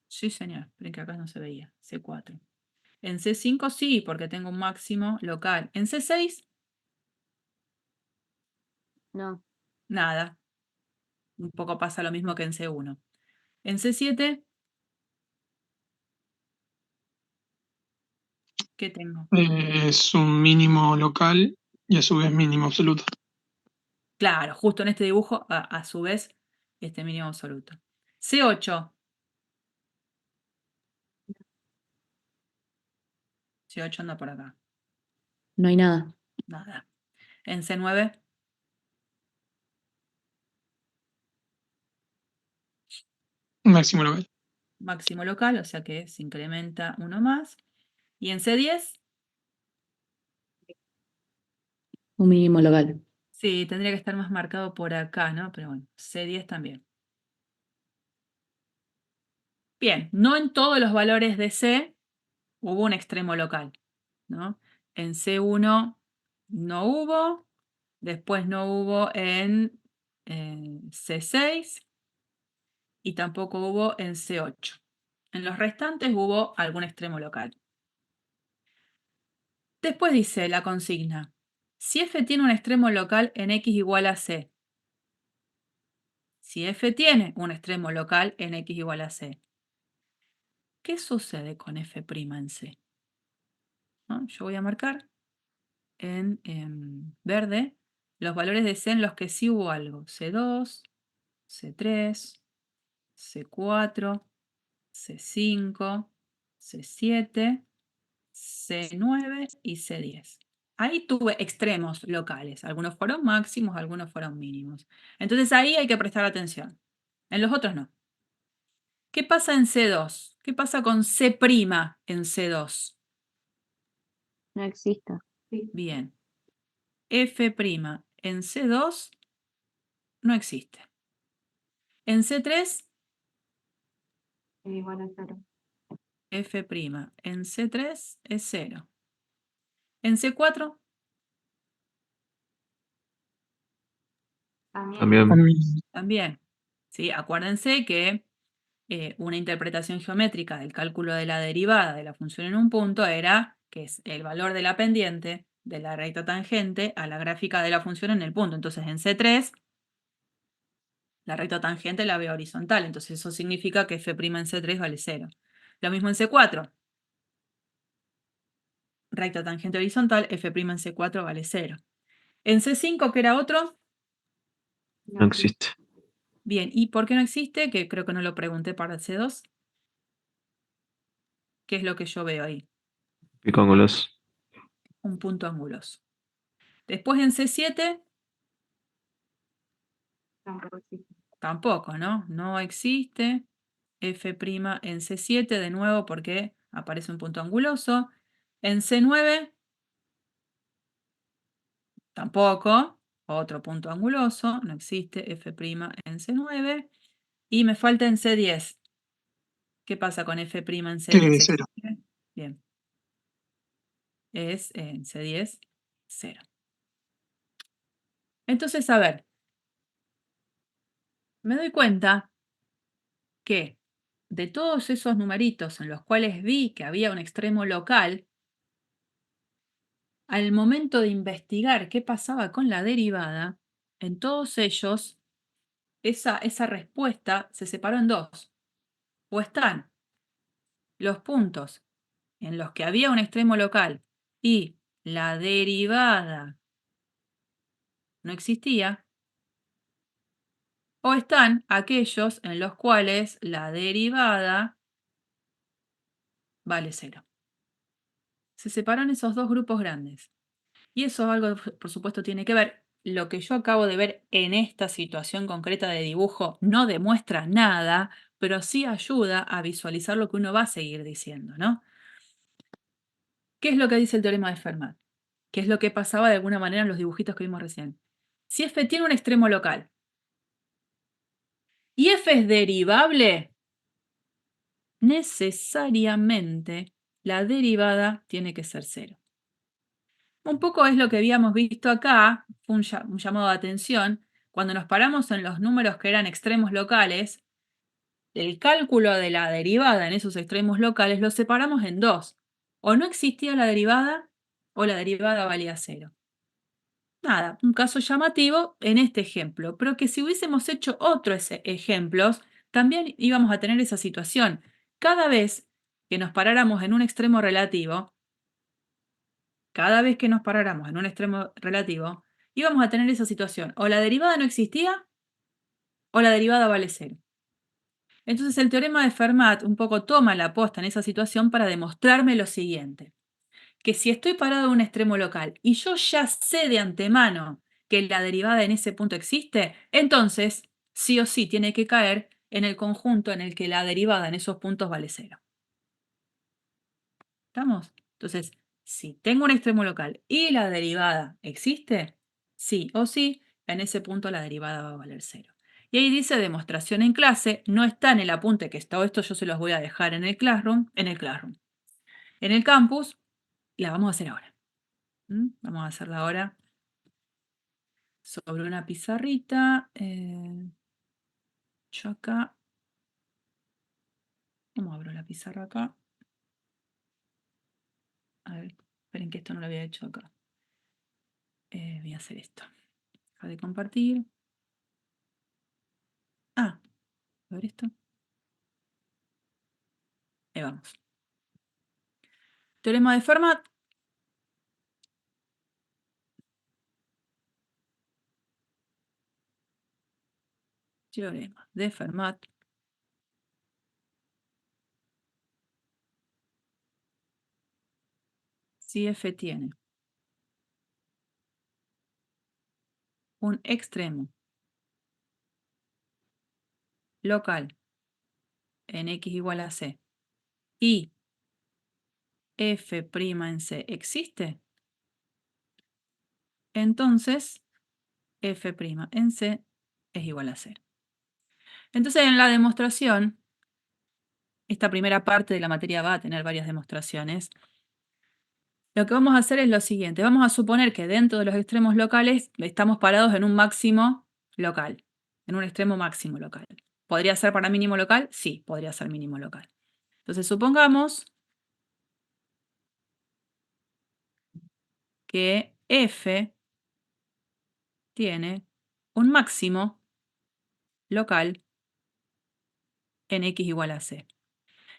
sí señor. Esperen que acá no se veía. C4. En C5 sí, porque tengo un máximo local. En C6, No. nada. Un poco pasa lo mismo que en C1. En C7, ¿qué tengo? Es un mínimo local y a su vez mínimo absoluto. Claro, justo en este dibujo, a su vez, este mínimo absoluto. C8. C8 anda por acá. No hay nada. Nada. En C9, Máximo local. máximo local, o sea que se incrementa uno más. Y en C10, Un mínimo local. sí, tendría que estar más marcado por acá, ¿no? Pero bueno, C10 también. Bien, no en todos los valores de C hubo un extremo local, ¿no? En C1 no hubo, después no hubo en C6 y tampoco hubo en C8. En los restantes hubo algún extremo local. Después dice la consigna, si f tiene un extremo local en x igual a c. Si f tiene un extremo local en x igual a c, ¿qué sucede con f' en c? ¿No? Yo voy a marcar en verde los valores de c en los que sí hubo algo. C2, C3, C4, C5, C7, C9 y C10. Ahí tuve extremos locales. Algunos fueron máximos, algunos fueron mínimos. Entonces ahí hay que prestar atención. En los otros no. ¿Qué pasa en C2? ¿Qué pasa con C' en C2? No existe. Bien. F' en C2 no existe. En C3, Igual a 0. F'. En C3 es 0. En C4, También. también. ¿Sí? Acuérdense que una interpretación geométrica del cálculo de la derivada de la función en un punto era que es el valor de la pendiente de la recta tangente a la gráfica de la función en el punto. Entonces en C3 la recta tangente la veo horizontal, entonces eso significa que f' en C3 vale 0. Lo mismo en C4. Recta tangente horizontal, f' en C4 vale 0. En C5, que era otro, No existe. bien, ¿y por qué no existe? Que creo que no lo pregunté para C2. ¿Qué es lo que yo veo ahí? Pico anguloso. Un punto anguloso. Después en C7, tampoco, ¿no? No existe f' en C7 de nuevo porque aparece un punto anguloso. En C9, tampoco, otro punto anguloso, no existe f' en C9. Y me falta en C10. ¿Qué pasa con f' en C10? 0. ¿Existe? Bien. Es en C10, 0. Entonces, a ver, me doy cuenta que de todos esos numeritos en los cuales vi que había un extremo local, al momento de investigar qué pasaba con la derivada, en todos ellos, esa respuesta se separó en dos. O están los puntos en los que había un extremo local y la derivada no existía, o están aquellos en los cuales la derivada vale 0. Se separan esos dos grupos grandes. Y eso algo, por supuesto, tiene que ver. Lo que yo acabo de ver en esta situación concreta de dibujo no demuestra nada, pero sí ayuda a visualizar lo que uno va a seguir diciendo, ¿no? ¿Qué es lo que dice el teorema de Fermat? ¿Qué es lo que pasaba de alguna manera en los dibujitos que vimos recién? Si f tiene un extremo local y f es derivable, necesariamente la derivada tiene que ser 0. Un poco es lo que habíamos visto acá, fue un llamado de atención. Cuando nos paramos en los números que eran extremos locales, el cálculo de la derivada en esos extremos locales lo separamos en dos. O no existía la derivada o la derivada valía 0. Nada, un caso llamativo en este ejemplo, pero que si hubiésemos hecho otros ejemplos, también íbamos a tener esa situación. Cada vez que nos paráramos en un extremo relativo, íbamos a tener esa situación. O la derivada no existía o la derivada vale 0. Entonces el teorema de Fermat un poco toma la posta en esa situación para demostrarme lo siguiente. Que si estoy parado en un extremo local y yo ya sé de antemano que la derivada en ese punto existe, entonces sí o sí tiene que caer en el conjunto en el que la derivada en esos puntos vale 0. ¿Estamos? Entonces, si tengo un extremo local y la derivada existe, sí o sí, en ese punto la derivada va a valer 0. Y ahí dice demostración en clase, no está en el apunte que está, esto yo se los voy a dejar en el Classroom. En el campus, la vamos a hacer ahora. Vamos a hacerla ahora sobre una pizarrita. Yo acá, ¿cómo abro la pizarra acá? A ver, esperen que esto no lo había hecho acá. Voy a hacer esto. Dejar de compartir. A ver esto. Ahí vamos. Teorema de Fermat. Teorema de Fermat. Si f tiene un extremo local en x igual a c y f' en c existe, entonces f' en C es igual a 0. Entonces, en la demostración, esta primera parte de la materia va a tener varias demostraciones. Lo que vamos a hacer es lo siguiente. Vamos a suponer que dentro de los extremos locales estamos parados en un máximo local, en un extremo máximo local. ¿Podría ser para mínimo local? Sí, podría ser mínimo local. Entonces, supongamos que f tiene un máximo local en x igual a c.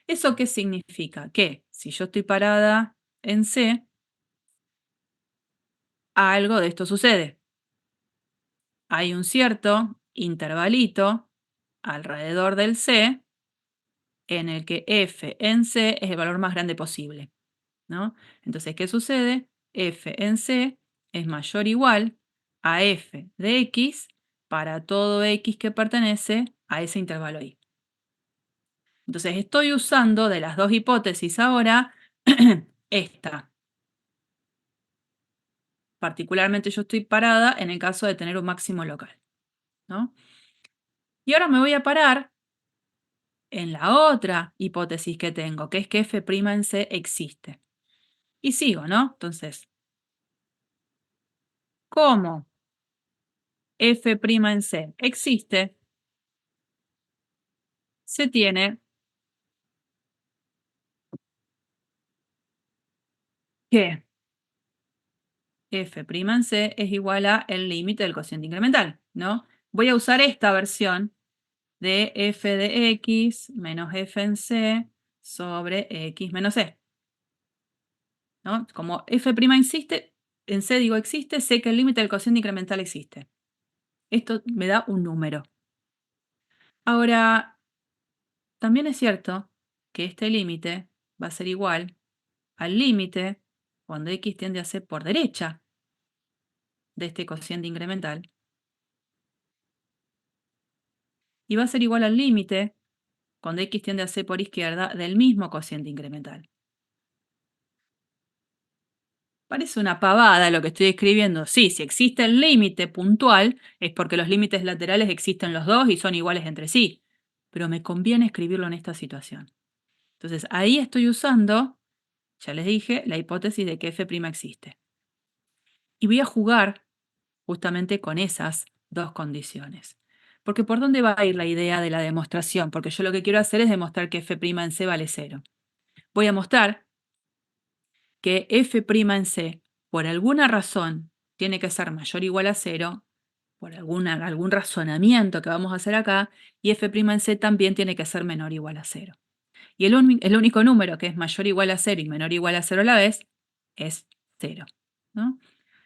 ¿Eso qué significa? Que si yo estoy parada en C, algo de esto sucede. Hay un cierto intervalito alrededor del C en el que f en C es el valor más grande posible, ¿no? Entonces, ¿qué sucede? F en C es mayor o igual a f de x para todo x que pertenece a ese intervalo y. Entonces, estoy usando de las dos hipótesis ahora esta. Particularmente yo estoy parada en el caso de tener un máximo local, ¿no? Y ahora me voy a parar en la otra hipótesis que tengo, que es que f' en C existe. Y sigo, ¿no? Entonces, ¿cómo f' en C existe? Se tiene que f' en C es igual a el límite del cociente incremental, ¿no? Voy a usar esta versión de f de x menos f en C sobre x menos c, ¿no? Como f' existe, en C digo existe, sé que el límite del cociente incremental existe. Esto me da un número. Ahora, también es cierto que este límite va a ser igual al límite cuando x tiende a C por derecha de este cociente incremental. Y va a ser igual al límite cuando x tiende a C por izquierda del mismo cociente incremental. Parece una pavada lo que estoy escribiendo. Sí, si existe el límite puntual, es porque los límites laterales existen los dos y son iguales entre sí. Pero me conviene escribirlo en esta situación. Entonces, ahí estoy usando, ya les dije, la hipótesis de que f' existe. Y voy a jugar justamente con esas dos condiciones. Porque ¿por dónde va a ir la idea de la demostración? Porque yo lo que quiero hacer es demostrar que f' en C vale 0. Voy a mostrar que f' en C, por alguna razón, tiene que ser mayor o igual a 0, por algún razonamiento que vamos a hacer acá, y f' en C también tiene que ser menor o igual a 0. Y el único número que es mayor o igual a 0 y menor o igual a 0 a la vez es 0, ¿no?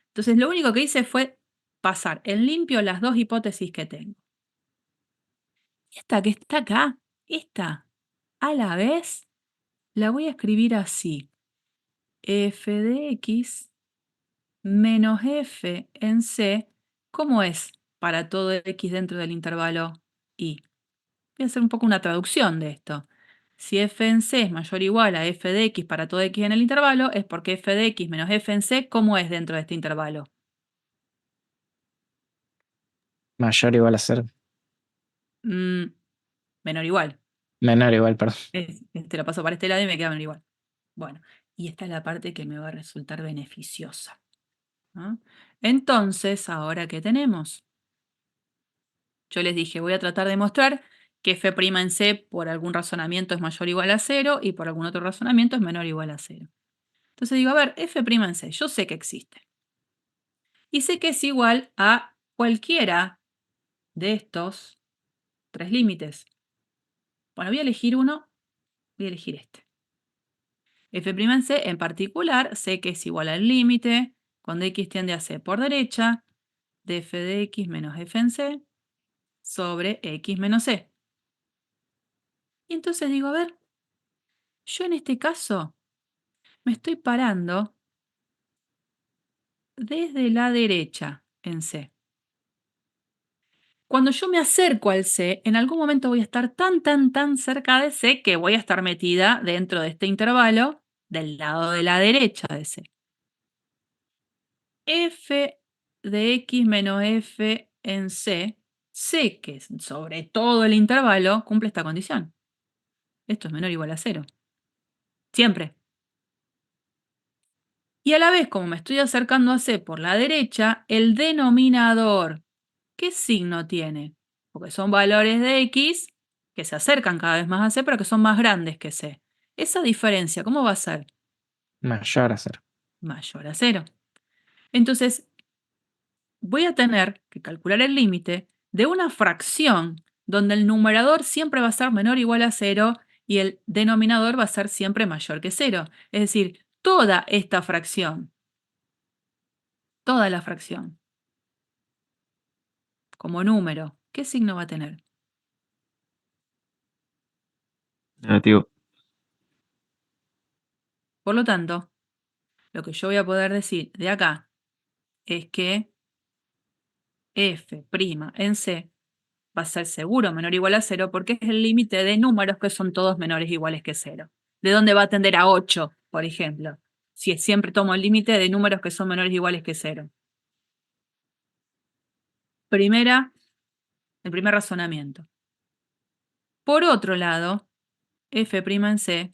Entonces, lo único que hice fue pasar en limpio las dos hipótesis que tengo. Esta que está acá, esta, a la vez, la voy a escribir así. F de x menos f en C, ¿cómo es para todo x dentro del intervalo y? Voy a hacer un poco una traducción de esto. Si f en C es mayor o igual a f de x para todo x en el intervalo, es porque f de x menos f en C, ¿cómo es dentro de este intervalo? Mayor o igual a 0. Menor o igual. Menor o igual, perdón. Te lo paso para este lado y me queda menor o igual. Bueno, y esta es la parte que me va a resultar beneficiosa, ¿no? Entonces, ¿ahora qué tenemos? Yo les dije, voy a tratar de mostrar que f' en C por algún razonamiento es mayor o igual a 0 y por algún otro razonamiento es menor o igual a 0. Entonces digo, a ver, f' en C, yo sé que existe. Y sé que es igual a cualquiera de estos tres límites. Bueno, voy a elegir uno, voy a elegir este. f' en C en particular sé que es igual al límite cuando x tiende a C por derecha de f de x menos f en C sobre x menos c. Y entonces digo, a ver, yo en este caso me estoy parando desde la derecha en C. Cuando yo me acerco al C, en algún momento voy a estar tan cerca de C que voy a estar metida dentro de este intervalo del lado de la derecha de C. F de x menos f en c, sé que sobre todo el intervalo cumple esta condición. Esto es menor o igual a 0. Siempre. Y a la vez, como me estoy acercando a c por la derecha, el denominador, ¿qué signo tiene? Porque son valores de x que se acercan cada vez más a c, pero que son más grandes que c. Esa diferencia, ¿cómo va a ser? Mayor a 0. Mayor a 0. Entonces, voy a tener que calcular el límite de una fracción donde el numerador siempre va a ser menor o igual a 0 y el denominador va a ser siempre mayor que 0. Es decir, toda esta fracción, toda la fracción, como número, ¿qué signo va a tener? Negativo. Por lo tanto, lo que yo voy a poder decir de acá es que f' en c va a ser seguro menor o igual a 0 porque es el límite de números que son todos menores o iguales que 0. ¿De dónde va a tender a 8, por ejemplo? Si siempre tomo el límite de números que son menores o iguales que 0. El primer razonamiento. Por otro lado, f' en c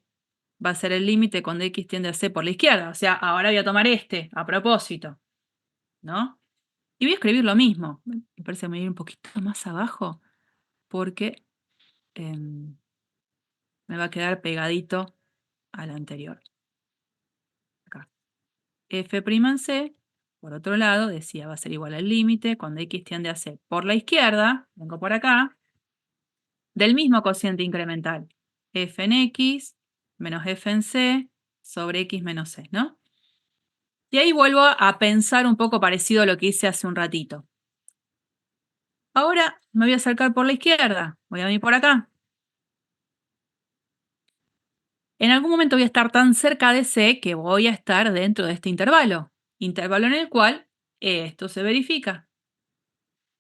va a ser el límite cuando x tiende a c por la izquierda. O sea, ahora voy a tomar este, a propósito, ¿no? Y voy a escribir lo mismo. Me parece que me voy a ir un poquito más abajo porque me va a quedar pegadito al anterior. Acá. F' en C, por otro lado, decía, va a ser igual al límite cuando x tiende a C por la izquierda, vengo por acá, del mismo cociente incremental. F en x menos f en C sobre x menos C, ¿no? Y ahí vuelvo a pensar un poco parecido a lo que hice hace un ratito. Ahora me voy a acercar por la izquierda, voy a venir por acá. En algún momento voy a estar tan cerca de C que voy a estar dentro de este intervalo en el cual esto se verifica.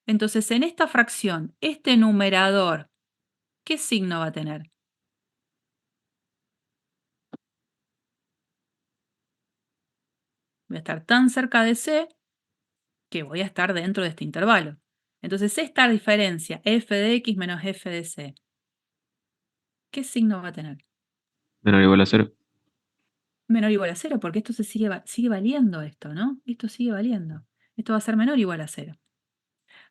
Entonces, en esta fracción, este numerador, ¿qué signo va a tener? Voy a estar tan cerca de C que voy a estar dentro de este intervalo. Entonces, esta diferencia, f de x menos f de c, ¿qué signo va a tener? Menor o igual a 0. Menor o igual a 0, porque esto sigue valiendo esto, ¿no? Esto sigue valiendo. Esto va a ser menor o igual a 0.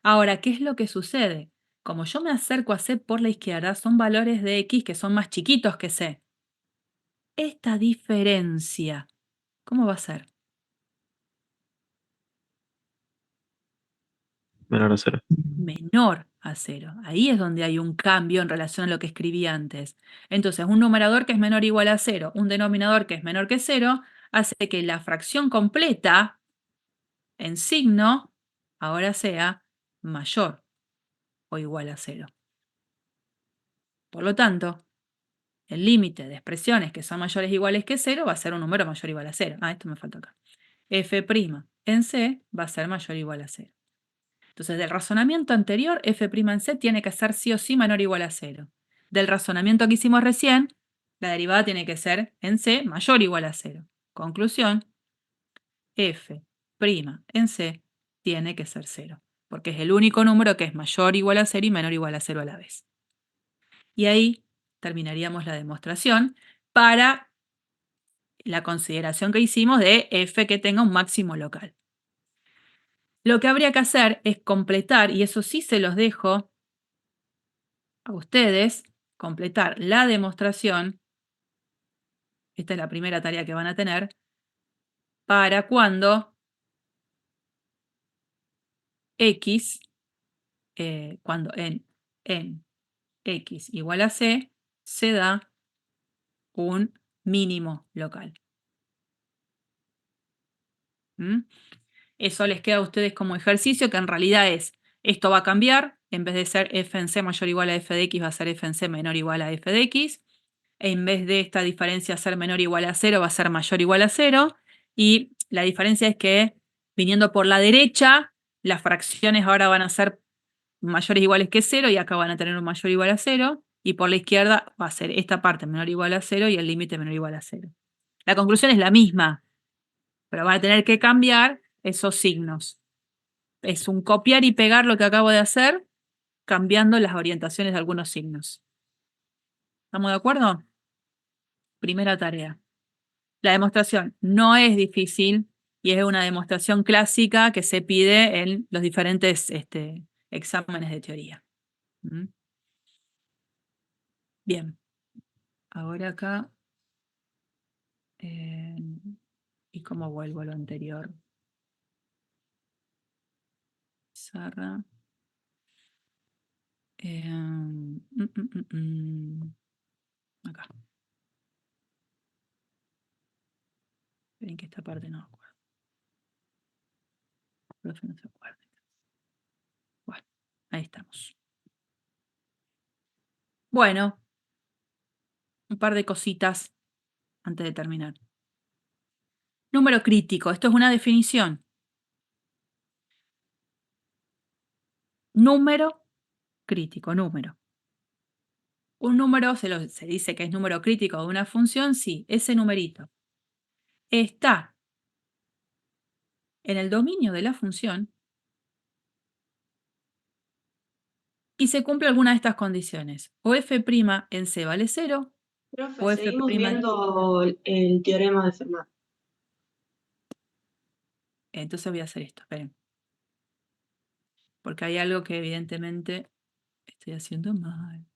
Ahora, ¿qué es lo que sucede? Como yo me acerco a C por la izquierda, son valores de X que son más chiquitos que C. Esta diferencia, ¿cómo va a ser? Menor a 0. Menor a 0. Ahí es donde hay un cambio en relación a lo que escribí antes. Entonces, un numerador que es menor o igual a 0, un denominador que es menor que 0, hace que la fracción completa en signo ahora sea mayor o igual a 0. Por lo tanto, el límite de expresiones que son mayores o iguales que 0 va a ser un número mayor o igual a 0. Ah, esto me falta acá. F' en C va a ser mayor o igual a 0. Entonces, del razonamiento anterior, f' en C tiene que ser sí o sí menor o igual a 0. Del razonamiento que hicimos recién, la derivada tiene que ser en C mayor o igual a 0. Conclusión, f' en C tiene que ser 0, porque es el único número que es mayor o igual a 0 y menor o igual a 0 a la vez. Y ahí terminaríamos la demostración para la consideración que hicimos de f que tenga un máximo local. Lo que habría que hacer es completar, y eso sí se los dejo a ustedes, completar la demostración, esta es la primera tarea que van a tener, para cuando x, cuando en x igual a c, se da un mínimo local. ¿Mm? Eso les queda a ustedes como ejercicio, que en realidad es, esto va a cambiar, en vez de ser f en c mayor o igual a f de x, va a ser f en c menor o igual a f de x. En vez de esta diferencia ser menor o igual a 0, va a ser mayor o igual a 0. Y la diferencia es que, viniendo por la derecha, las fracciones ahora van a ser mayores o iguales que 0, y acá van a tener un mayor o igual a 0. Y por la izquierda va a ser esta parte menor o igual a 0 y el límite menor o igual a 0. La conclusión es la misma, pero van a tener que cambiar esos signos. Es un copiar y pegar lo que acabo de hacer, cambiando las orientaciones de algunos signos. ¿Estamos de acuerdo? Primera tarea. La demostración no es difícil y es una demostración clásica que se pide en los diferentes exámenes de teoría. ¿Mm? Bien. Ahora acá. ¿Y cómo vuelvo a lo anterior? Pizarra. Acá. Esperen que esta parte no me acuerdo. Profe, no se acuerda. Bueno, ahí estamos. Bueno, un par de cositas antes de terminar. Número crítico, esto es una definición. Número crítico, número. Un número se dice que es número crítico de una función, sí, ese numerito está en el dominio de la función y se cumple alguna de estas condiciones. O f' en C vale 0, Profe, o f'. seguimos viendo el teorema de Fermat. Entonces voy a hacer esto, esperen. Porque hay algo que evidentemente estoy haciendo mal.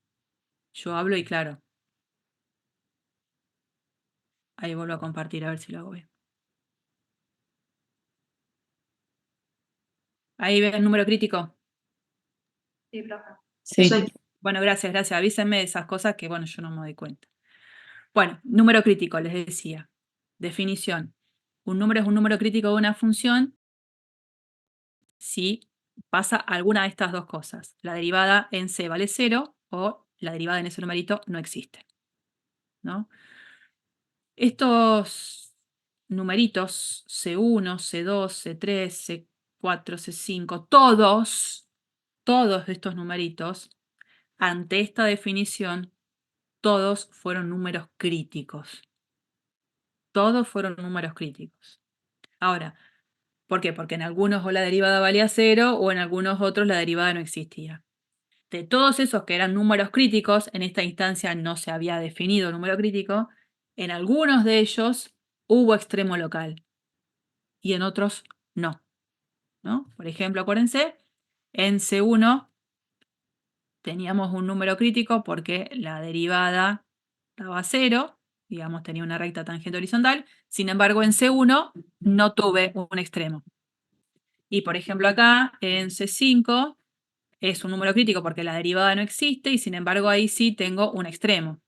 Yo hablo y claro. Ahí vuelvo a compartir a ver si lo hago bien. Ahí ve el número crítico. Sí, profe. Sí. Sí. Bueno, gracias, gracias. Avísenme de esas cosas que, bueno, yo no me doy cuenta. Bueno, número crítico, les decía. Definición. Un número es un número crítico de una función si pasa alguna de estas dos cosas. La derivada en C vale 0 o la derivada en ese numerito no existe. ¿No? Estos numeritos C1, C2, C3, C4, C5, todos estos numeritos, ante esta definición, todos fueron números críticos. Todos fueron números críticos. Ahora, ¿por qué? Porque en algunos o la derivada valía 0 o en algunos otros la derivada no existía. De todos esos que eran números críticos, en esta instancia no se había definido número crítico, en algunos de ellos hubo extremo local y en otros no. ¿No? Por ejemplo, acuérdense, en C1 teníamos un número crítico porque la derivada daba 0, digamos, tenía una recta tangente horizontal. Sin embargo, en C1 no tuve un extremo. Y por ejemplo, acá en C5 es un número crítico porque la derivada no existe y sin embargo ahí sí tengo un extremo.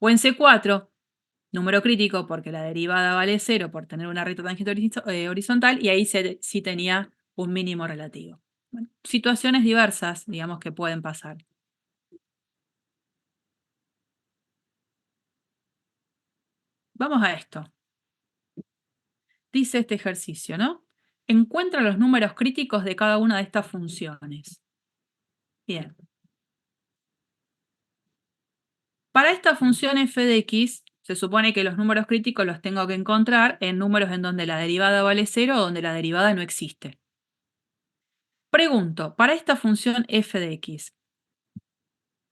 O en C4, número crítico porque la derivada vale 0 por tener una recta tangente horizontal y ahí sí tenía un mínimo relativo. Bueno, situaciones diversas, digamos, que pueden pasar. Vamos a esto. Dice este ejercicio, ¿no? Encuentra los números críticos de cada una de estas funciones. Bien. Para esta función f de x, se supone que los números críticos los tengo que encontrar en números en donde la derivada vale 0 o donde la derivada no existe. Pregunto, para esta función f de x,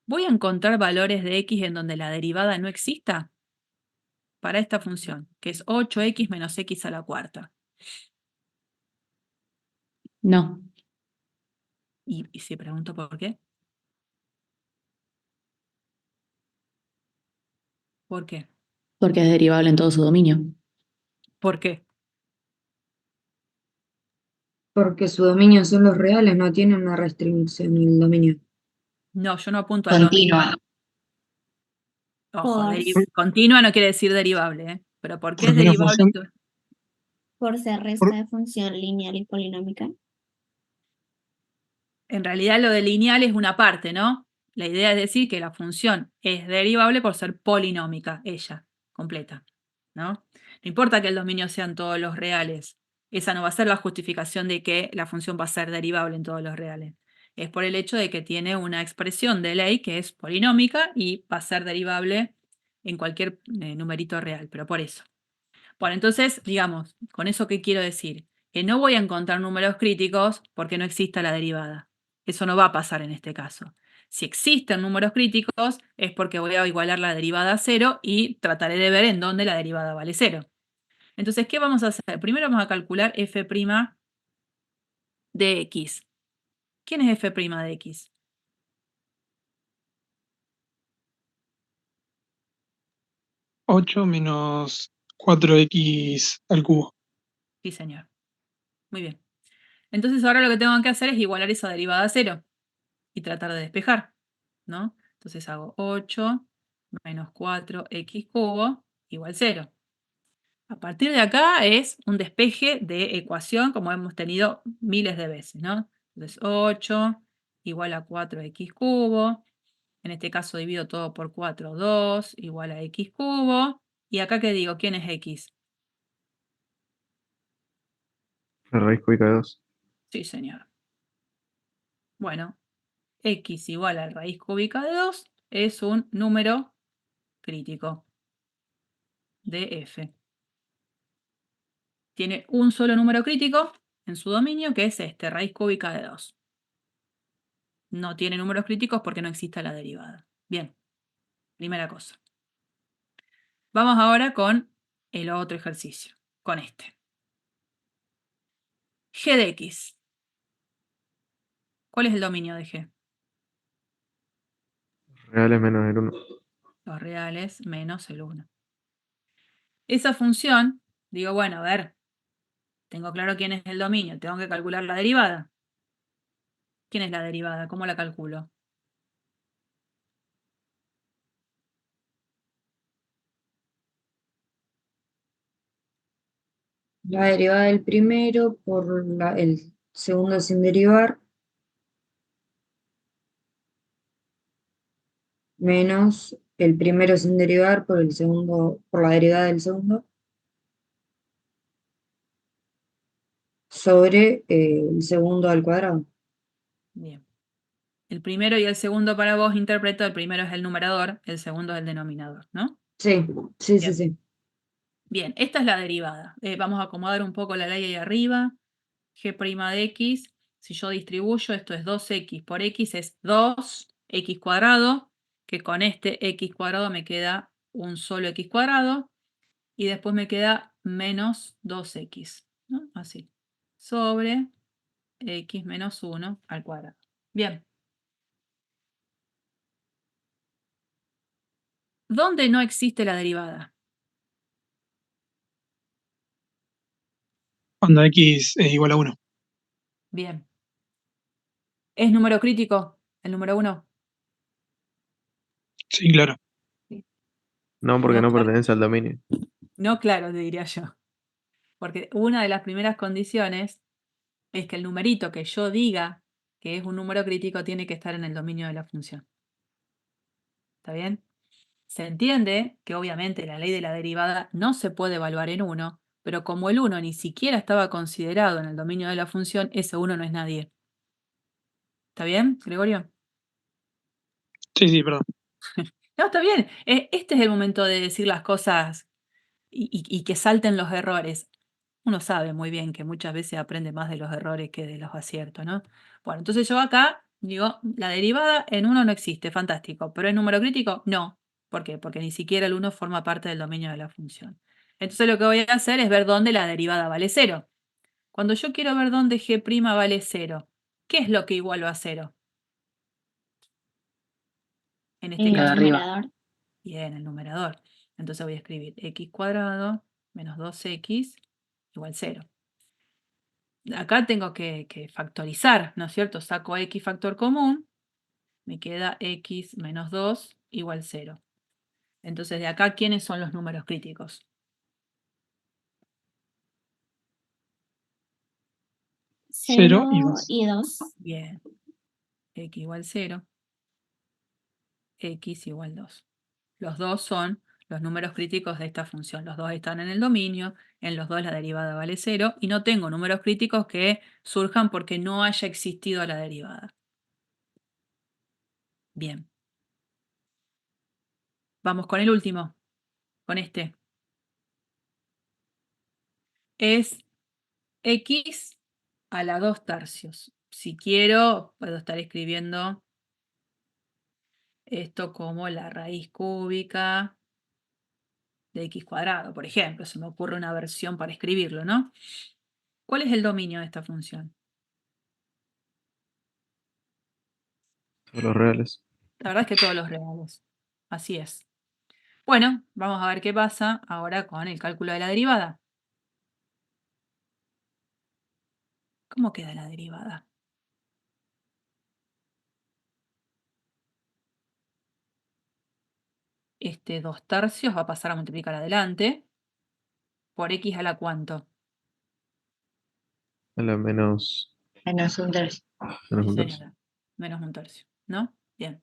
¿voy a encontrar valores de x en donde la derivada no exista? Para esta función, que es 8x menos x a la cuarta. No. Y si pregunto por qué. ¿Por qué? Porque es derivable en todo su dominio. ¿Por qué? Porque su dominio son los reales, no tiene una restricción en el dominio. No, yo no apunto al dominio. Continua. Ojo, Por- continua no quiere decir derivable, ¿eh? Pero ¿por qué es Porque una derivable? función- Por ser resta de función lineal y polinómica. En realidad lo de lineal es una parte, ¿no? La idea es decir que la función es derivable por ser polinómica, ella, completa, ¿no? No importa que el dominio sean todos los reales. Esa no va a ser la justificación de que la función va a ser derivable en todos los reales. Es por el hecho de que tiene una expresión de ley que es polinómica y va a ser derivable en cualquier numerito real, pero por eso. Bueno, entonces, digamos, ¿con eso qué quiero decir? que no voy a encontrar números críticos porque no exista la derivada. Eso no va a pasar en este caso. Si existen números críticos es porque voy a igualar la derivada a 0 y trataré de ver en dónde la derivada vale 0. Entonces, ¿qué vamos a hacer? Primero vamos a calcular f' de x. ¿Quién es f' de x? Ocho menos 4x al cubo. Sí, señor. Muy bien. Entonces ahora lo que tengo que hacer es igualar esa derivada a 0 y tratar de despejar, ¿no? Entonces hago 8 menos 4x cubo igual 0. A partir de acá es un despeje de ecuación como hemos tenido miles de veces, ¿no? Entonces 8 igual a 4x cubo. En este caso divido todo por 4, 2 igual a x cubo. ¿Y acá qué digo? ¿Quién es x? La raíz cúbica de 2. Sí, señor. Bueno, x igual a raíz cúbica de 2 es un número crítico de f. Tiene un solo número crítico en su dominio, que es este, raíz cúbica de 2. No tiene números críticos porque no existe la derivada. Bien, primera cosa. Vamos ahora con el otro ejercicio, con este. G de x. ¿Cuál es el dominio de g? Reales menos el 1. Los reales menos el 1. Esa función, digo, bueno, a ver, tengo claro quién es el dominio, tengo que calcular la derivada. ¿Quién es la derivada? ¿Cómo la calculo? La derivada del primero por el segundo sin derivar, menos el primero sin derivar por el segundo, por la derivada del segundo, sobre el segundo al cuadrado. Bien. El primero y el segundo para vos interpreto, el primero es el numerador, el segundo es el denominador, ¿no? Sí, sí, sí, Bien. sí. Bien, esta es la derivada. Vamos a acomodar un poco la ley ahí arriba. G' de x, si yo distribuyo, esto es 2x por x, es 2x cuadrado, que con este x cuadrado me queda un solo x cuadrado, y después me queda menos 2x, ¿no? Así, sobre x menos 1 al cuadrado. Bien. ¿Dónde no existe la derivada? Cuando x es igual a 1. Bien. ¿Es número crítico el número 1? Sí, claro. No, porque No, no claro. pertenece al dominio. No, claro, te diría yo. Porque una de las primeras condiciones es que el numerito que yo diga que es un número crítico tiene que estar en el dominio de la función. ¿Está bien? Se entiende que obviamente la ley de la derivada no se puede evaluar en 1, pero como el 1 ni siquiera estaba considerado en el dominio de la función, ese 1 no es nadie. ¿Está bien, Gregorio? Sí, sí, perdón. No, está bien. Este es el momento de decir las cosas y que salten los errores. Uno sabe muy bien que muchas veces aprende más de los errores que de los aciertos, ¿no? Bueno, entonces yo acá digo, la derivada en 1 no existe, fantástico, pero ¿es número crítico? No. ¿Por qué? Porque ni siquiera el 1 forma parte del dominio de la función. Entonces lo que voy a hacer es ver dónde la derivada vale 0. Cuando yo quiero ver dónde g' vale 0, ¿qué es lo que igualo a 0? En este En caso, el numerador. bien, el numerador. Entonces voy a escribir x cuadrado menos 2x igual 0. Acá tengo que factorizar, ¿no es cierto? Saco x factor común, me queda x menos 2 igual 0. Entonces, de acá, ¿quiénes son los números críticos? 0 y 0 2. y 2. Bien, x igual 0, x igual 2. Los dos son los números críticos de esta función. Los dos están en el dominio, en los dos la derivada vale 0, y no tengo números críticos que surjan porque no haya existido la derivada. Bien. Vamos con el último, con este. Es x a la 2 tercios. Si quiero, puedo estar escribiendo esto como la raíz cúbica de x cuadrado, por ejemplo. Se me ocurre una versión para escribirlo, ¿no? ¿Cuál es el dominio de esta función? Todos los reales. La verdad es que todos los reales. Así es. Bueno, vamos a ver qué pasa ahora con el cálculo de la derivada. ¿Cómo queda la derivada? Este 2 tercios va a pasar a multiplicar adelante por x a la ¿cuánto? A la menos, Menos un tercio. menos Sí, un tercio. señora. Menos un tercio, ¿no? Bien.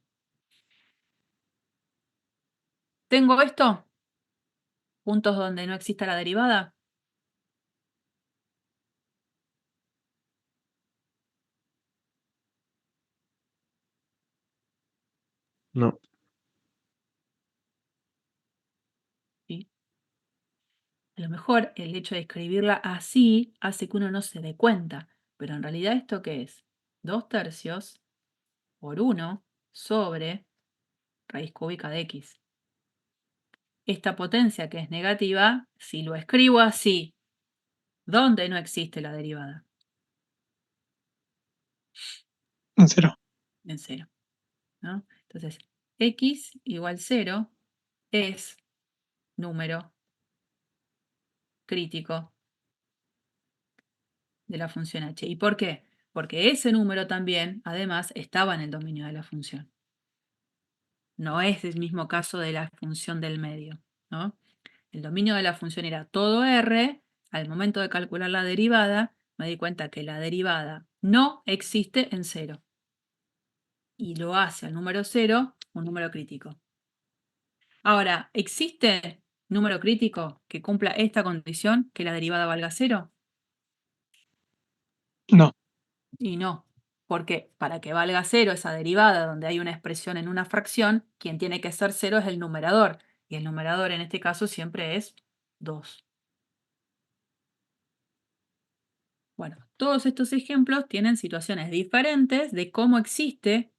¿Tengo esto? Puntos donde no exista la derivada. No, ¿Sí? A lo mejor el hecho de escribirla así hace que uno no se dé cuenta. Pero en realidad, ¿esto qué es? 2 tercios por 1 sobre raíz cúbica de x. Esta potencia que es negativa, si lo escribo así, ¿dónde no existe la derivada? En 0. En 0, ¿no? Entonces, x igual 0 es número crítico de la función h. ¿Y por qué? Porque ese número también, además, estaba en el dominio de la función. No es el mismo caso de la función del medio, ¿no? El dominio de la función era todo r. Al momento de calcular la derivada, me di cuenta que la derivada no existe en 0. Y lo hace al número 0 un número crítico. Ahora, ¿existe número crítico que cumpla esta condición, que la derivada valga 0? No. Y no, porque para que valga 0 esa derivada donde hay una expresión en una fracción, quien tiene que ser 0 es el numerador. Y el numerador en este caso siempre es 2. Bueno, todos estos ejemplos tienen situaciones diferentes de cómo existe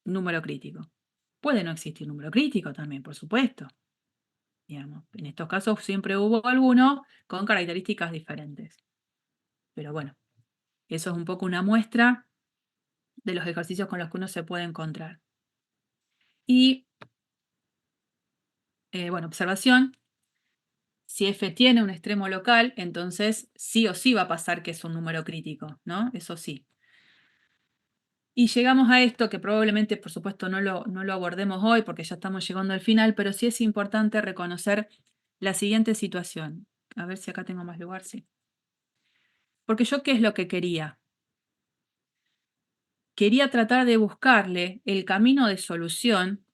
número crítico. Puede no existir número crítico también, por supuesto. Digamos, en estos casos siempre hubo alguno con características diferentes. Pero bueno, eso es un poco una muestra de los ejercicios con los que uno se puede encontrar. Y, bueno, observación. Si f tiene un extremo local, entonces sí o sí va a pasar que es un número crítico, ¿no? Eso sí. Y llegamos a esto que probablemente, por supuesto, no lo abordemos hoy porque ya estamos llegando al final, pero sí es importante reconocer la siguiente situación. A ver si acá tengo más lugar, sí. Porque yo, ¿qué es lo que quería? Quería tratar de buscarle el camino de solución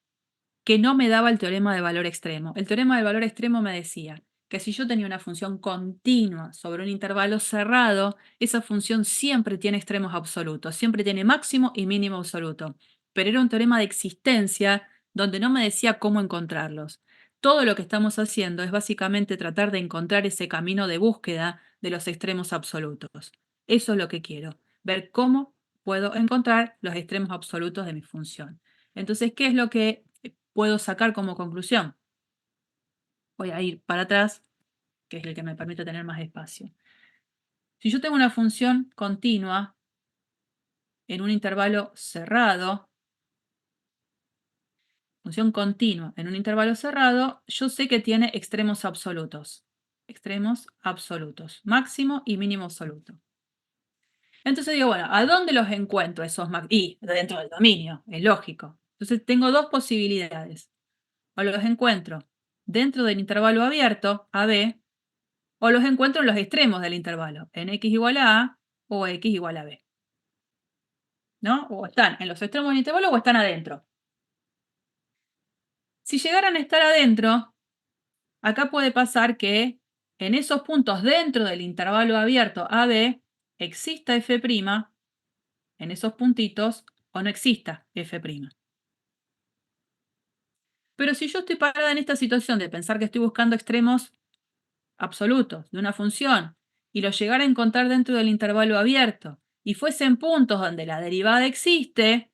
que no me daba el teorema de valor extremo. El teorema del valor extremo me decía que si yo tenía una función continua sobre un intervalo cerrado, esa función siempre tiene extremos absolutos, siempre tiene máximo y mínimo absoluto. Pero era un teorema de existencia donde no me decía cómo encontrarlos. Todo lo que estamos haciendo es básicamente tratar de encontrar ese camino de búsqueda de los extremos absolutos. Eso es lo que quiero, ver cómo puedo encontrar los extremos absolutos de mi función. Entonces, ¿qué es lo que puedo sacar como conclusión? Voy a ir para atrás, que es el que me permite tener más espacio. Si yo tengo una función continua en un intervalo cerrado, función continua en un intervalo cerrado, yo sé que tiene extremos absolutos. Extremos absolutos, máximo y mínimo absoluto. Entonces digo, bueno, ¿a dónde los encuentro esos máximos? Y dentro del dominio, es lógico. Entonces tengo dos posibilidades. O los encuentro dentro del intervalo abierto, AB, o los encuentro en los extremos del intervalo, en x igual a A o x igual a B. ¿No? O están en los extremos del intervalo o están adentro. Si llegaran a estar adentro, acá puede pasar que en esos puntos dentro del intervalo abierto AB exista f', en esos puntitos, o no exista f'. Pero si yo estoy parada en esta situación de pensar que estoy buscando extremos absolutos de una función y los llegara a encontrar dentro del intervalo abierto y fuesen puntos donde la derivada existe,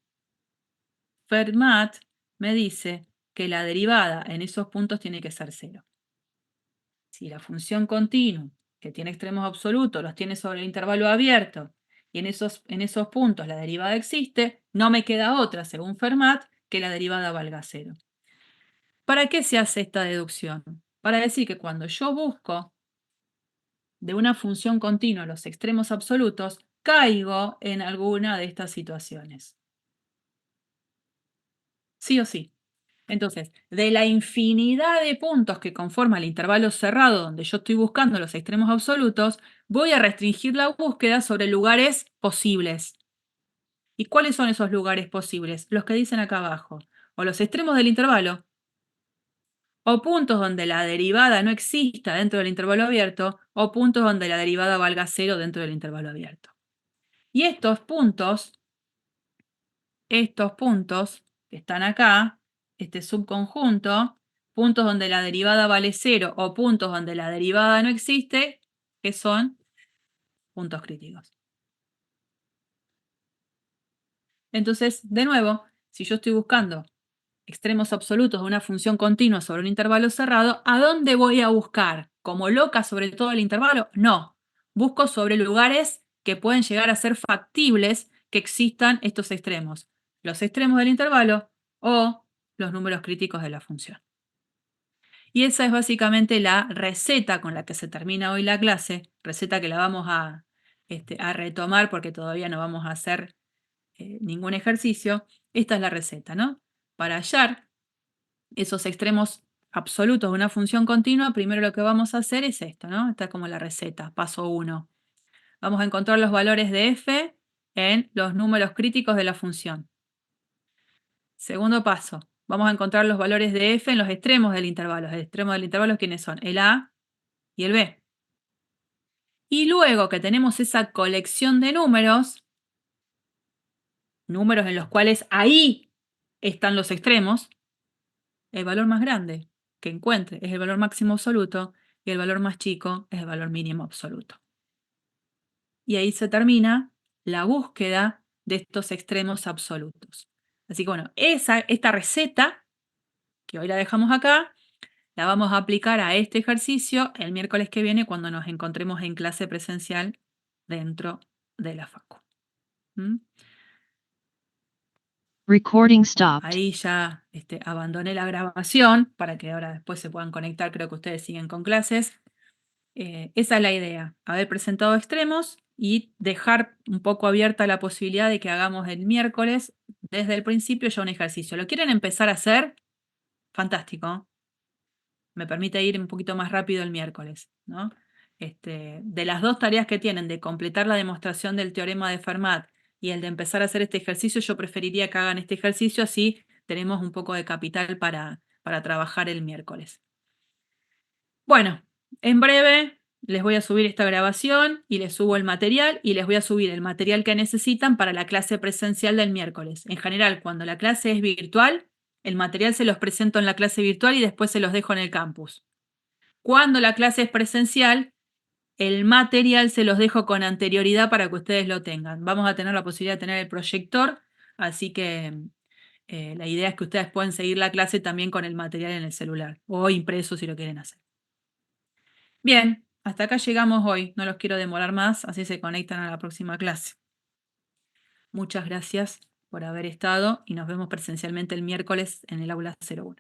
Fermat me dice que la derivada en esos puntos tiene que ser 0. Si la función continua, que tiene extremos absolutos, los tiene sobre el intervalo abierto, y en esos puntos la derivada existe, no me queda otra, según Fermat, que la derivada valga 0. ¿Para qué se hace esta deducción? Para decir que cuando yo busco de una función continua los extremos absolutos, caigo en alguna de estas situaciones. Sí o sí. Entonces, de la infinidad de puntos que conforma el intervalo cerrado donde yo estoy buscando los extremos absolutos, voy a restringir la búsqueda sobre lugares posibles. ¿Y cuáles son esos lugares posibles? Los que dicen acá abajo. O los extremos del intervalo, o puntos donde la derivada no exista dentro del intervalo abierto, o puntos donde la derivada valga 0 dentro del intervalo abierto. Y estos puntos que están acá, este subconjunto, puntos donde la derivada vale 0 o puntos donde la derivada no existe, que son puntos críticos. Entonces, de nuevo, si yo estoy buscando extremos absolutos de una función continua sobre un intervalo cerrado, ¿a dónde voy a buscar? ¿Como loca sobre todo el intervalo? No. Busco sobre lugares que pueden llegar a ser factibles que existan estos extremos. Los extremos del intervalo o los números críticos de la función. Y esa es básicamente la receta con la que se termina hoy la clase, receta que la vamos a retomar porque todavía no vamos a hacer ningún ejercicio. Esta es la receta, ¿no? Para hallar esos extremos absolutos de una función continua, primero lo que vamos a hacer es esto, ¿no? Esta es como la receta, paso 1. Vamos a encontrar los valores de f en los números críticos de la función. Segundo paso, vamos a encontrar los valores de f en los extremos del intervalo. Los extremos del intervalo, ¿quiénes son? El a y el b. Y luego que tenemos esa colección de números en los cuales ahí están los extremos, el valor más grande que encuentre es el valor máximo absoluto y el valor más chico es el valor mínimo absoluto. Y ahí se termina la búsqueda de estos extremos absolutos. Así que bueno, esta receta, que hoy la dejamos acá, la vamos a aplicar a este ejercicio el miércoles que viene cuando nos encontremos en clase presencial dentro de la facu. ¿Mm? Recording stopped. Ahí ya abandoné la grabación para que ahora después se puedan conectar, creo que ustedes siguen con clases. Esa es la idea, haber presentado extremos y dejar un poco abierta la posibilidad de que hagamos el miércoles desde el principio ya un ejercicio. ¿Lo quieren empezar a hacer? Fantástico. Me permite ir un poquito más rápido el miércoles, ¿no? De las dos tareas que tienen, de completar la demostración del teorema de Fermat y el de empezar a hacer este ejercicio, yo preferiría que hagan este ejercicio, así tenemos un poco de capital para trabajar el miércoles. Bueno, en breve les voy a subir esta grabación y les subo el material y les voy a subir el material que necesitan para la clase presencial del miércoles. En general, cuando la clase es virtual, el material se los presento en la clase virtual y después se los dejo en el campus. Cuando la clase es presencial, el material se los dejo con anterioridad para que ustedes lo tengan. Vamos a tener la posibilidad de tener el proyector, así que la idea es que ustedes puedan seguir la clase también con el material en el celular o impreso si lo quieren hacer. Bien, hasta acá llegamos hoy. No los quiero demorar más, así se conectan a la próxima clase. Muchas gracias por haber estado y nos vemos presencialmente el miércoles en el aula 01.